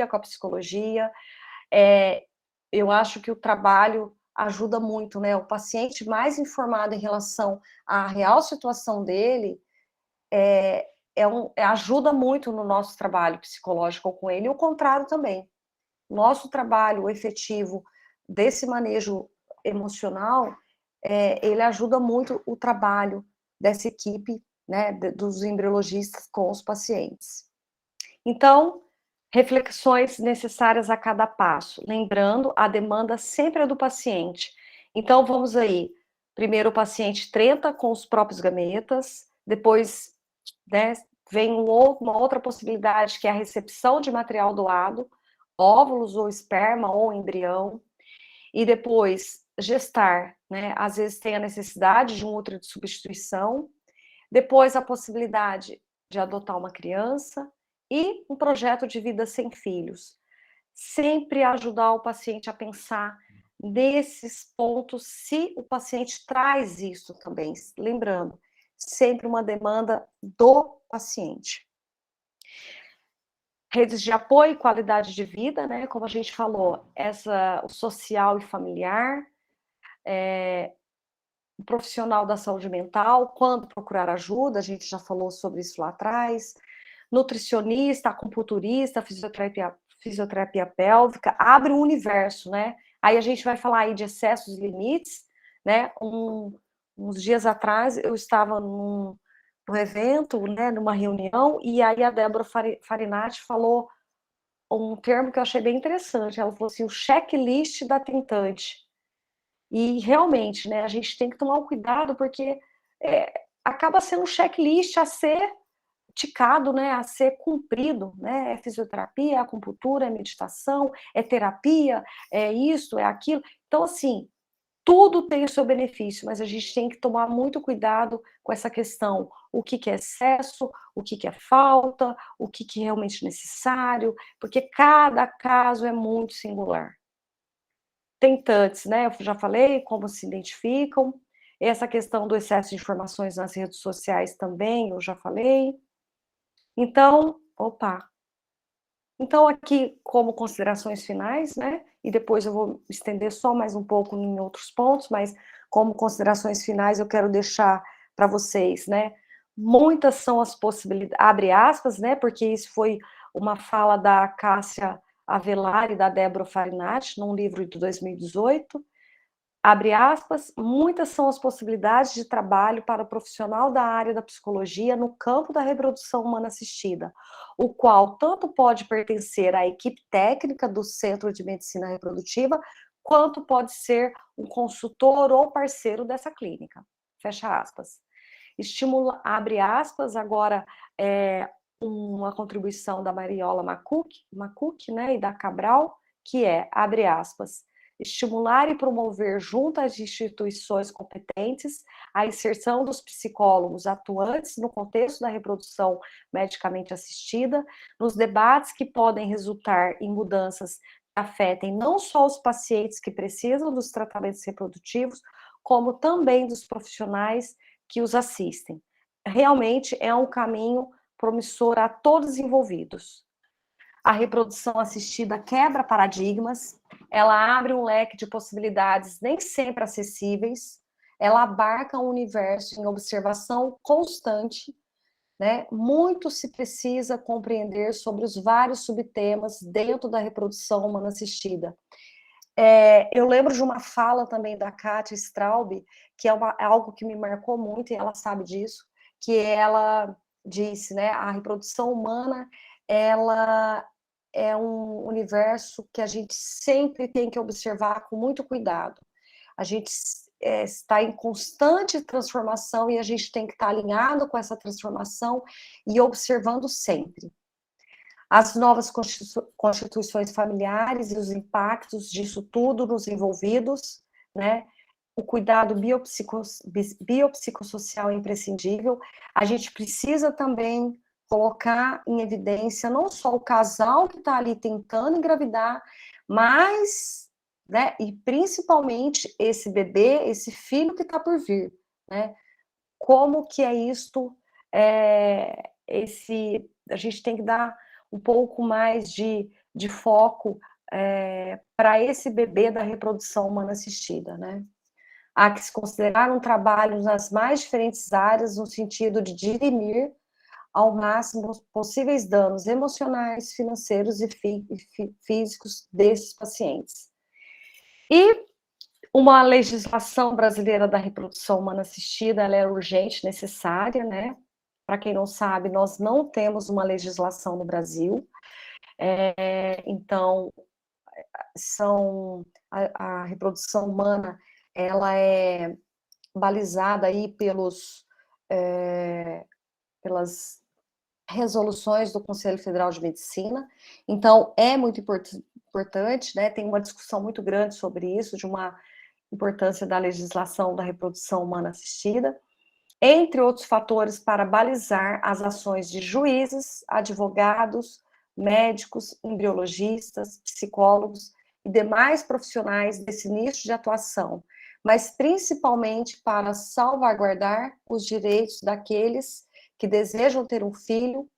com a psicologia. Eu acho que o trabalho ajuda muito, né? O paciente mais informado em relação à real situação dele ajuda muito no nosso trabalho psicológico com ele, e o contrário também. Nosso trabalho efetivo desse manejo emocional, ele ajuda muito o trabalho dessa equipe, né, dos embriologistas com os pacientes. Então, reflexões necessárias a cada passo, lembrando, a demanda sempre é do paciente. Então, vamos aí. Primeiro, o paciente trenta com os próprios gametas, depois, né, vem uma outra possibilidade, que é a recepção de material doado, óvulos ou esperma ou embrião, e depois gestar, né? Às vezes tem a necessidade de um útero de substituição, depois a possibilidade de adotar uma criança e um projeto de vida sem filhos. Sempre ajudar o paciente a pensar nesses pontos, se o paciente traz isso também, lembrando, sempre uma demanda do paciente. Redes de apoio e qualidade de vida, né? Como a gente falou, o social e familiar, o profissional da saúde mental, quando procurar ajuda, a gente já falou sobre isso lá atrás, nutricionista, acupunturista, fisioterapia pélvica, abre um universo, né? Aí a gente vai falar aí de excessos e limites, né? Uns dias atrás eu estava num evento, né, numa reunião, e aí a Débora Farinati falou um termo que eu achei bem interessante. Ela falou assim, o checklist da tentante. E realmente, né, a gente tem que tomar um cuidado, porque acaba sendo um checklist a ser ticado, né, a ser cumprido, né, é fisioterapia, é acupuntura, é meditação, é terapia, é isso, é aquilo. Então, assim, tudo tem o seu benefício, mas a gente tem que tomar muito cuidado com essa questão, o que é excesso, o que é falta, o que é realmente necessário, porque cada caso é muito singular. Tentantes, né, eu já falei como se identificam, essa questão do excesso de informações nas redes sociais também, eu já falei. Então, então aqui como considerações finais, né, e depois eu vou estender só mais um pouco em outros pontos, mas como considerações finais eu quero deixar para vocês, né, muitas são as possibilidades, abre aspas, né, porque isso foi uma fala da Cássia Avelar e da Débora Farinati, num livro de 2018, abre aspas, muitas são as possibilidades de trabalho para o profissional da área da psicologia no campo da reprodução humana assistida, o qual tanto pode pertencer à equipe técnica do Centro de Medicina Reprodutiva, quanto pode ser um consultor ou parceiro dessa clínica. Fecha aspas. Estimula, abre aspas, agora uma contribuição da Mariola Macuc, né, e da Cabral, que é, abre aspas, estimular e promover junto às instituições competentes a inserção dos psicólogos atuantes no contexto da reprodução medicamente assistida, nos debates que podem resultar em mudanças que afetem não só os pacientes que precisam dos tratamentos reprodutivos, como também dos profissionais que os assistem. Realmente é um caminho promissor a todos os envolvidos. A reprodução assistida quebra paradigmas, ela abre um leque de possibilidades nem sempre acessíveis, ela abarca um universo em observação constante, né? Muito se precisa compreender sobre os vários subtemas dentro da reprodução humana assistida. Eu lembro de uma fala também da Kátia Straub, que é algo que me marcou muito, e ela sabe disso, que ela disse, né, a reprodução humana, ela é um universo que a gente sempre tem que observar com muito cuidado. A gente está em constante transformação e a gente tem que estar alinhado com essa transformação e observando sempre. As novas constituições familiares e os impactos disso tudo nos envolvidos, né? O cuidado biopsicossocial é imprescindível. A gente precisa também colocar em evidência não só o casal que está ali tentando engravidar, mas, né, e principalmente esse bebê, esse filho que está por vir, né? Como que é isto, a gente tem que dar um pouco mais de foco para esse bebê da reprodução humana assistida, né? Há que se considerar um trabalho nas mais diferentes áreas, no sentido de dirimir ao máximo os possíveis danos emocionais, financeiros e físicos desses pacientes. E uma legislação brasileira da reprodução humana assistida, ela é urgente, necessária, né? Para quem não sabe, nós não temos uma legislação no Brasil, então, a reprodução humana, ela é balizada aí pelas resoluções do Conselho Federal de Medicina, então é muito importante, né? Tem uma discussão muito grande sobre isso, de uma importância da legislação da reprodução humana assistida, entre outros fatores para balizar as ações de juízes, advogados, médicos, embriologistas, psicólogos e demais profissionais desse nicho de atuação, mas principalmente para salvaguardar os direitos daqueles que desejam ter um filho,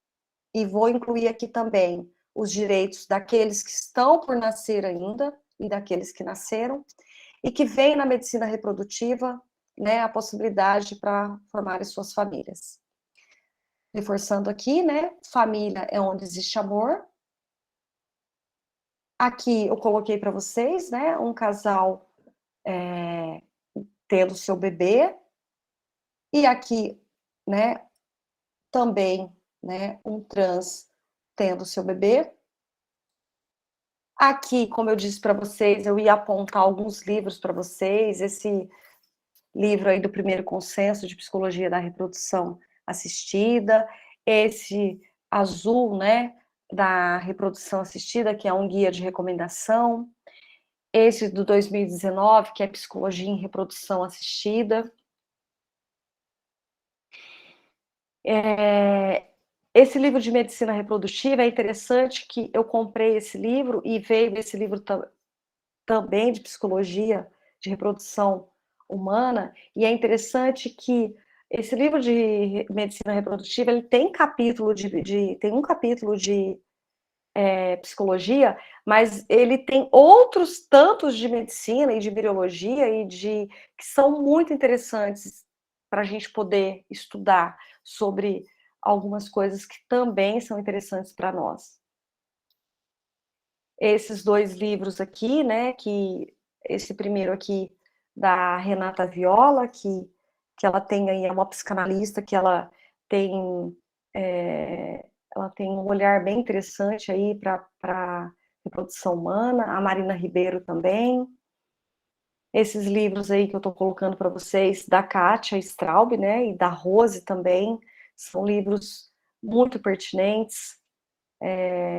e vou incluir aqui também os direitos daqueles que estão por nascer ainda e daqueles que nasceram, e que veem na medicina reprodutiva, né, a possibilidade para formarem suas famílias. Reforçando aqui, né, família é onde existe amor. Aqui eu coloquei para vocês, né, um casal tendo seu bebê, e aqui, né, também, né, um trans tendo seu bebê. Aqui, como eu disse para vocês, eu ia apontar alguns livros para vocês, esse livro aí do Primeiro Consenso de Psicologia da Reprodução Assistida, esse azul, né, da reprodução assistida, que é um guia de recomendação, esse do 2019, que é Psicologia em Reprodução Assistida. Esse livro de medicina reprodutiva é interessante que eu comprei esse livro e veio esse livro também de psicologia de reprodução humana, e é interessante que esse livro de medicina reprodutiva, ele tem capítulo tem um capítulo de psicologia, mas ele tem outros tantos de medicina e de biologia que são muito interessantes para a gente poder estudar sobre algumas coisas que também são interessantes para nós. Esses dois livros aqui, né, esse primeiro aqui da Renata Viola, que ela tem aí, é uma psicanalista que tem, ela tem um olhar bem interessante aí para reprodução humana, a Marina Ribeiro também. Esses livros aí que eu estou colocando para vocês, da Kátia Straub, né, e da Rose também, são livros muito pertinentes,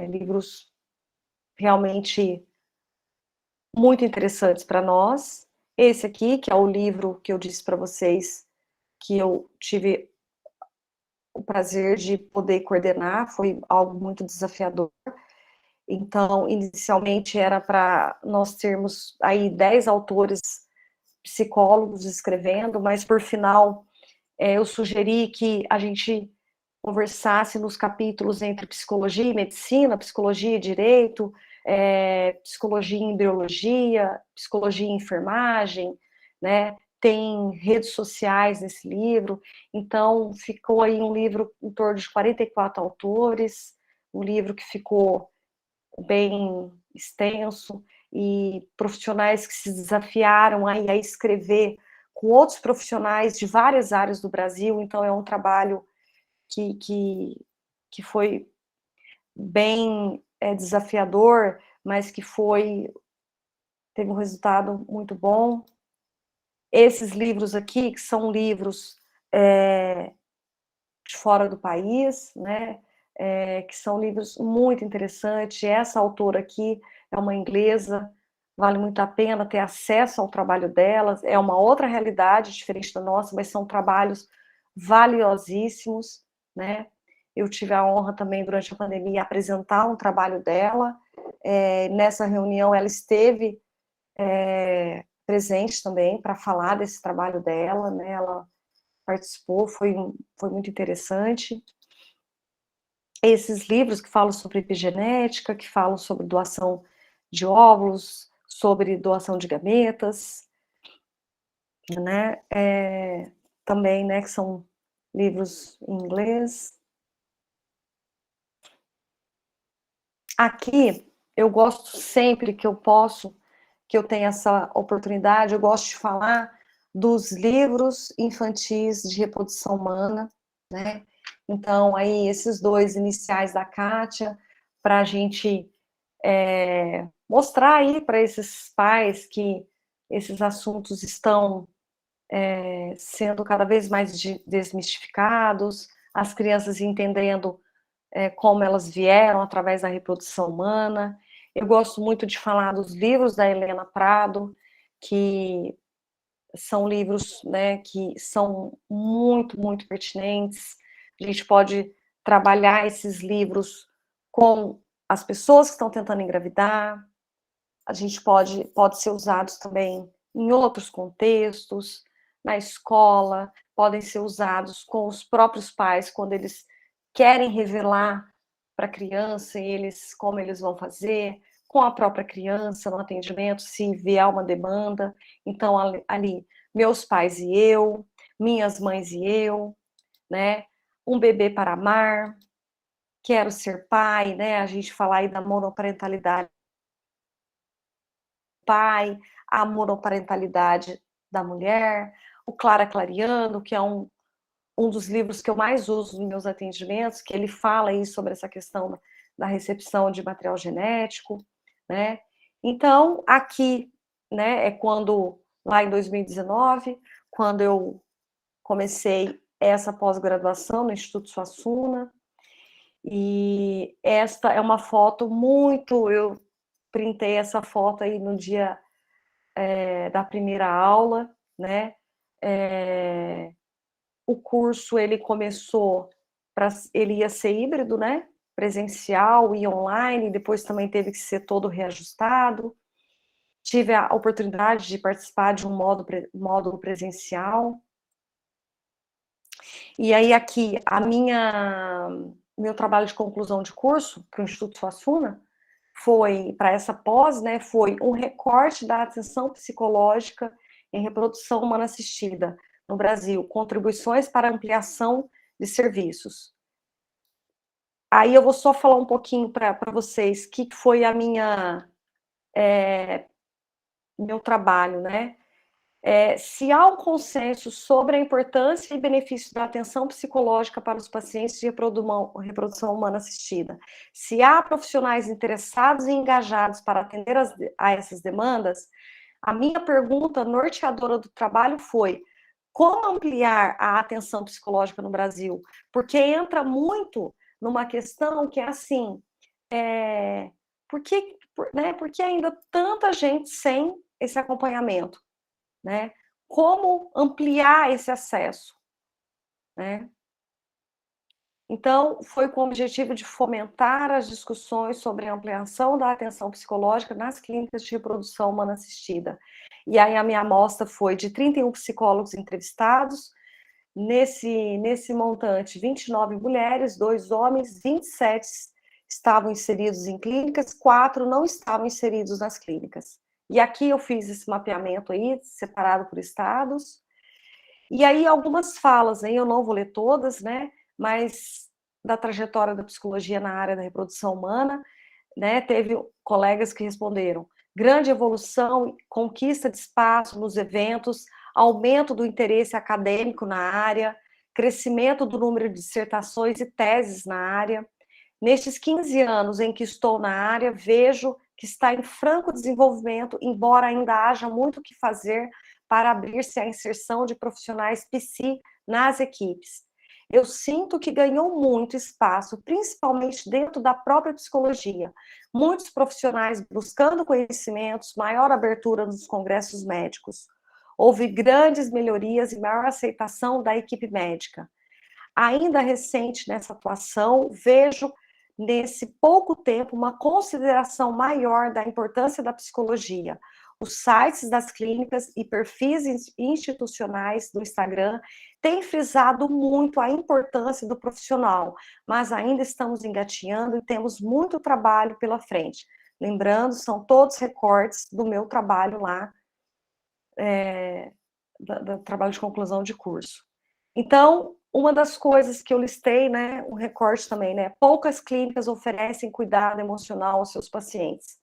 livros realmente muito interessantes para nós. Esse aqui, que é o livro que eu disse para vocês, que eu tive o prazer de poder coordenar, foi algo muito desafiador. Então, inicialmente era para nós termos aí 10 autores psicólogos escrevendo, mas por final eu sugeri que a gente conversasse nos capítulos entre psicologia e medicina, psicologia e direito, psicologia e embriologia, psicologia e enfermagem, né? Tem redes sociais nesse livro, então ficou aí um livro em torno de 44 autores, um livro que ficou bem extenso, e profissionais que se desafiaram aí a escrever com outros profissionais de várias áreas do Brasil, então é um trabalho que foi bem desafiador, mas que teve um resultado muito bom. Esses livros aqui, que são livros de fora do país, né, que são livros muito interessantes. Essa autora aqui é uma inglesa, vale muito a pena ter acesso ao trabalho dela, é uma outra realidade diferente da nossa, mas são trabalhos valiosíssimos, né? Eu tive a honra também, durante a pandemia, apresentar um trabalho dela. Nessa reunião, ela esteve presente também para falar desse trabalho dela, né? Ela participou, foi muito interessante. Esses livros que falam sobre epigenética, que falam sobre doação de óvulos, sobre doação de gametas, né? Também, né, que são livros em inglês. Aqui, eu gosto sempre que eu posso, que eu tenho essa oportunidade, eu gosto de falar dos livros infantis de reprodução humana, né? Então, aí, esses dois iniciais da Kátia, para a gente mostrar aí para esses pais que esses assuntos estão sendo cada vez mais desmistificados, as crianças entendendo como elas vieram através da reprodução humana. Eu gosto muito de falar dos livros da Helena Prado, que são livros, né, que são muito, muito pertinentes. A gente pode trabalhar esses livros com as pessoas que estão tentando engravidar, a gente pode ser usados também em outros contextos, na escola, podem ser usados com os próprios pais, quando eles querem revelar para a criança como eles vão fazer, com a própria criança no atendimento, se vier uma demanda. Então, ali, meus pais e eu, minhas mães e eu, né? Um bebê para amar, quero ser pai, né? A gente falar aí da monoparentalidade do pai, a monoparentalidade da mulher, o Clara Clariano, que é um dos livros que eu mais uso nos meus atendimentos, que ele fala aí sobre essa questão da recepção de material genético, né? Então, aqui, né, lá em 2019, quando eu comecei essa pós-graduação no Instituto Suassuna, e esta é uma foto eu printei essa foto aí no dia da primeira aula, né? O curso ele começou ele ia ser híbrido, né? Presencial e online, depois também teve que ser todo reajustado. Tive a oportunidade de participar de um módulo presencial. E aí aqui meu trabalho de conclusão de curso para o Instituto Suassuna foi, para essa pós, né, foi um recorte da atenção psicológica em reprodução humana assistida no Brasil, contribuições para ampliação de serviços. Aí eu vou só falar um pouquinho para vocês o que foi meu trabalho, né? Se há um consenso sobre a importância e benefício da atenção psicológica para os pacientes de reprodução humana assistida, se há profissionais interessados e engajados para atender a essas demandas, a minha pergunta norteadora do trabalho foi: como ampliar a atenção psicológica no Brasil? Porque entra muito numa questão que é assim, por que ainda tanta gente sem esse acompanhamento? Né? Como ampliar esse acesso, né? Então, foi com o objetivo de fomentar as discussões sobre a ampliação da atenção psicológica nas clínicas de reprodução humana assistida. E aí a minha amostra foi de 31 psicólogos entrevistados, nesse montante, 29 mulheres, 2 homens, 27 estavam inseridos em clínicas, 4 não estavam inseridos nas clínicas. E aqui eu fiz esse mapeamento aí, separado por estados. E aí algumas falas, aí eu não vou ler todas, né, mas da trajetória da psicologia na área da reprodução humana, né, teve colegas que responderam: grande evolução, conquista de espaço nos eventos, aumento do interesse acadêmico na área, crescimento do número de dissertações e teses na área. Nestes 15 anos em que estou na área, vejo que está em franco desenvolvimento, embora ainda haja muito o que fazer para abrir-se à inserção de profissionais psi nas equipes. Eu sinto que ganhou muito espaço, principalmente dentro da própria psicologia. Muitos profissionais buscando conhecimentos, maior abertura nos congressos médicos. Houve grandes melhorias e maior aceitação da equipe médica. Ainda recente nessa atuação, vejo nesse pouco tempo uma consideração maior da importância da psicologia. Os sites das clínicas e perfis institucionais do Instagram têm frisado muito a importância do profissional, mas ainda estamos engatinhando e temos muito trabalho pela frente. Lembrando, são todos recortes do meu trabalho lá, do trabalho de conclusão de curso. Então, uma das coisas que eu listei, né, um recorte também, né, poucas clínicas oferecem cuidado emocional aos seus pacientes.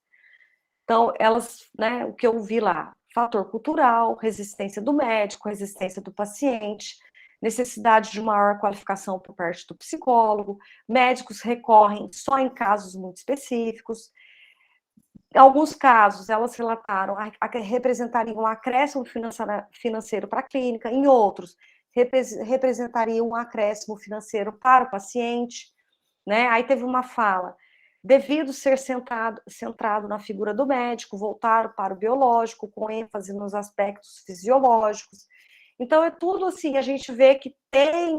Então, elas, né, o que eu vi lá, fator cultural, resistência do médico, resistência do paciente, necessidade de maior qualificação por parte do psicólogo, médicos recorrem só em casos muito específicos. Em alguns casos, elas relataram que representariam um acréscimo financeiro para a clínica, em outros, representariam um acréscimo financeiro para o paciente, né? Aí teve uma fala, devido ser centrado na figura do médico, voltaram para o biológico, com ênfase nos aspectos fisiológicos. Então, é tudo assim, a gente vê que tem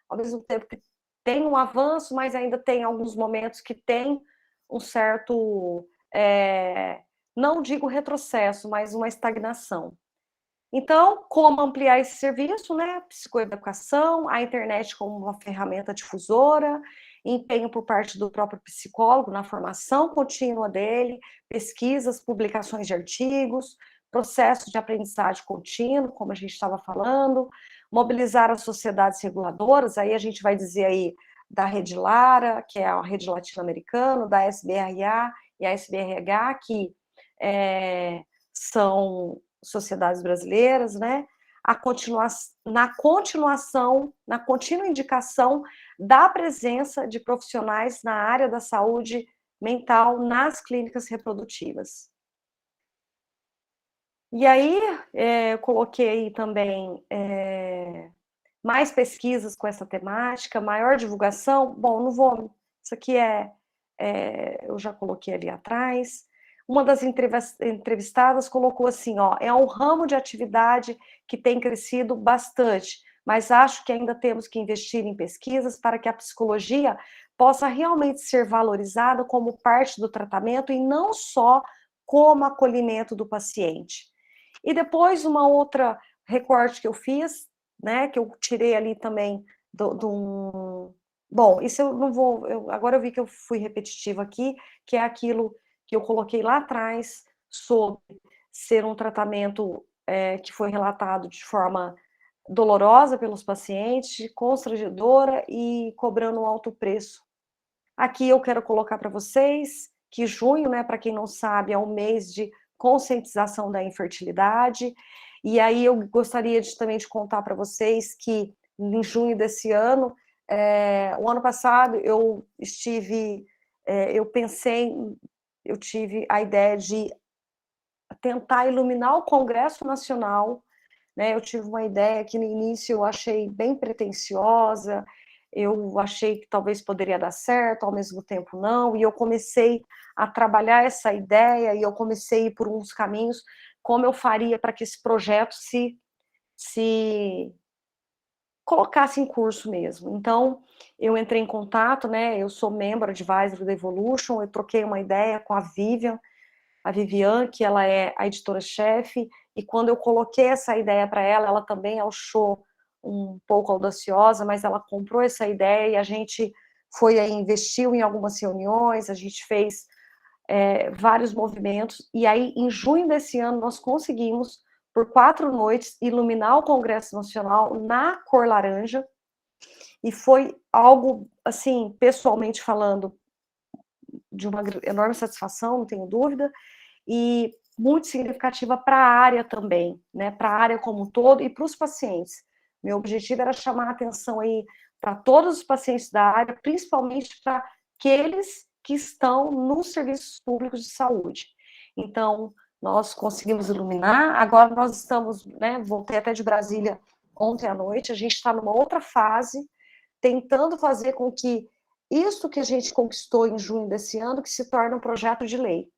ao mesmo tempo que tem um avanço, mas ainda tem alguns momentos que tem um certo, não digo retrocesso, mas uma estagnação. Então, como ampliar esse serviço, né? Psicoeducação, a internet como uma ferramenta difusora, empenho por parte do próprio psicólogo na formação contínua dele, pesquisas, publicações de artigos, processo de aprendizagem contínuo, como a gente estava falando, mobilizar as sociedades reguladoras, aí a gente vai dizer aí da Rede Lara, que é a Rede Latino-Americana, da SBRA e a SBRH, que são sociedades brasileiras, né? Na contínua indicação da presença de profissionais na área da saúde mental nas clínicas reprodutivas. E aí, eu coloquei também mais pesquisas com essa temática, maior divulgação. Bom, não vou. Isso aqui eu já coloquei ali atrás. Uma das entrevistadas colocou assim, ó, é um ramo de atividade que tem crescido bastante, mas acho que ainda temos que investir em pesquisas para que a psicologia possa realmente ser valorizada como parte do tratamento e não só como acolhimento do paciente. E depois uma outra recorte que eu fiz, né, que eu tirei ali também bom, isso eu não vou, agora eu vi que eu fui repetitiva aqui, que é aquilo que eu coloquei lá atrás sobre ser um tratamento que foi relatado de forma dolorosa pelos pacientes, constrangedora e cobrando um alto preço. Aqui eu quero colocar para vocês que junho, né, para quem não sabe, é um mês de conscientização da infertilidade, e aí eu gostaria também de contar para vocês que em junho desse ano, o ano passado eu tive a ideia de tentar iluminar o Congresso Nacional, né? Eu tive uma ideia que no início eu achei bem pretensiosa, eu achei que talvez poderia dar certo, ao mesmo tempo não, e eu comecei a trabalhar essa ideia, e eu comecei a ir por uns caminhos, como eu faria para que esse projeto se colocasse em curso mesmo. Então, eu entrei em contato, né, eu sou membro advisor da Evolution, eu troquei uma ideia com a Vivian, que ela é a editora-chefe, e quando eu coloquei essa ideia para ela, ela também achou um pouco audaciosa, mas ela comprou essa ideia e a gente foi aí, investiu em algumas reuniões, a gente fez vários movimentos, e aí em junho desse ano nós conseguimos, por 4 noites, iluminar o Congresso Nacional na cor laranja, e foi algo, assim, pessoalmente falando, de uma enorme satisfação, não tenho dúvida, e muito significativa para a área também, né, para a área como um todo e para os pacientes. Meu objetivo era chamar a atenção aí para todos os pacientes da área, principalmente para aqueles que estão nos serviços públicos de saúde. Então, nós conseguimos iluminar, agora nós estamos, né, voltei até de Brasília ontem à noite, a gente está numa outra fase, tentando fazer com que isso que a gente conquistou em junho desse ano, que se torne um projeto de lei,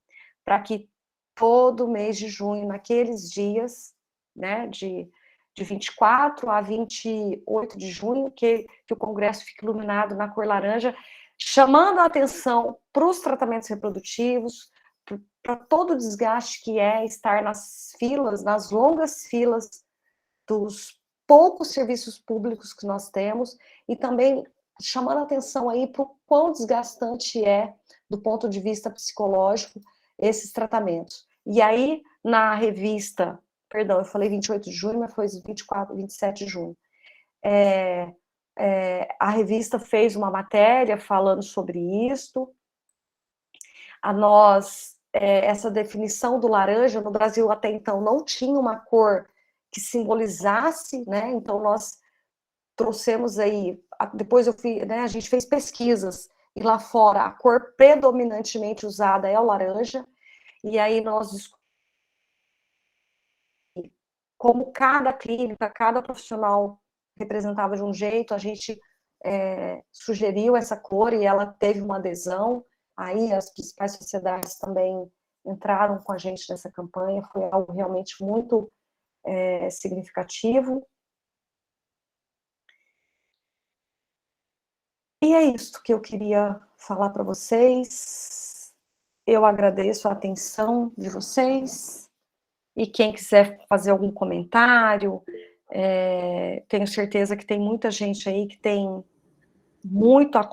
para que todo mês de junho, naqueles dias, né, de 24 a 28 de junho, que o Congresso fique iluminado na cor laranja, chamando a atenção para os tratamentos reprodutivos, para todo o desgaste que é estar nas filas, nas longas filas dos poucos serviços públicos que nós temos, e também chamando a atenção aí para o quão desgastante é, do ponto de vista psicológico, esses tratamentos. E aí, na revista, perdão, eu falei 28 de junho, mas foi 24, 27 de junho, a revista fez uma matéria falando sobre isso, essa definição do laranja, no Brasil até então não tinha uma cor que simbolizasse, né, então nós trouxemos aí, depois né, a gente fez pesquisas, e lá fora a cor predominantemente usada é o laranja, e aí nós, como cada clínica, cada profissional representava de um jeito, a gente sugeriu essa cor e ela teve uma adesão, aí as principais sociedades também entraram com a gente nessa campanha, foi algo realmente muito significativo. E é isso que eu queria falar para vocês. Eu agradeço a atenção de vocês. E quem quiser fazer algum comentário, tenho certeza que tem muita gente aí que tem muito a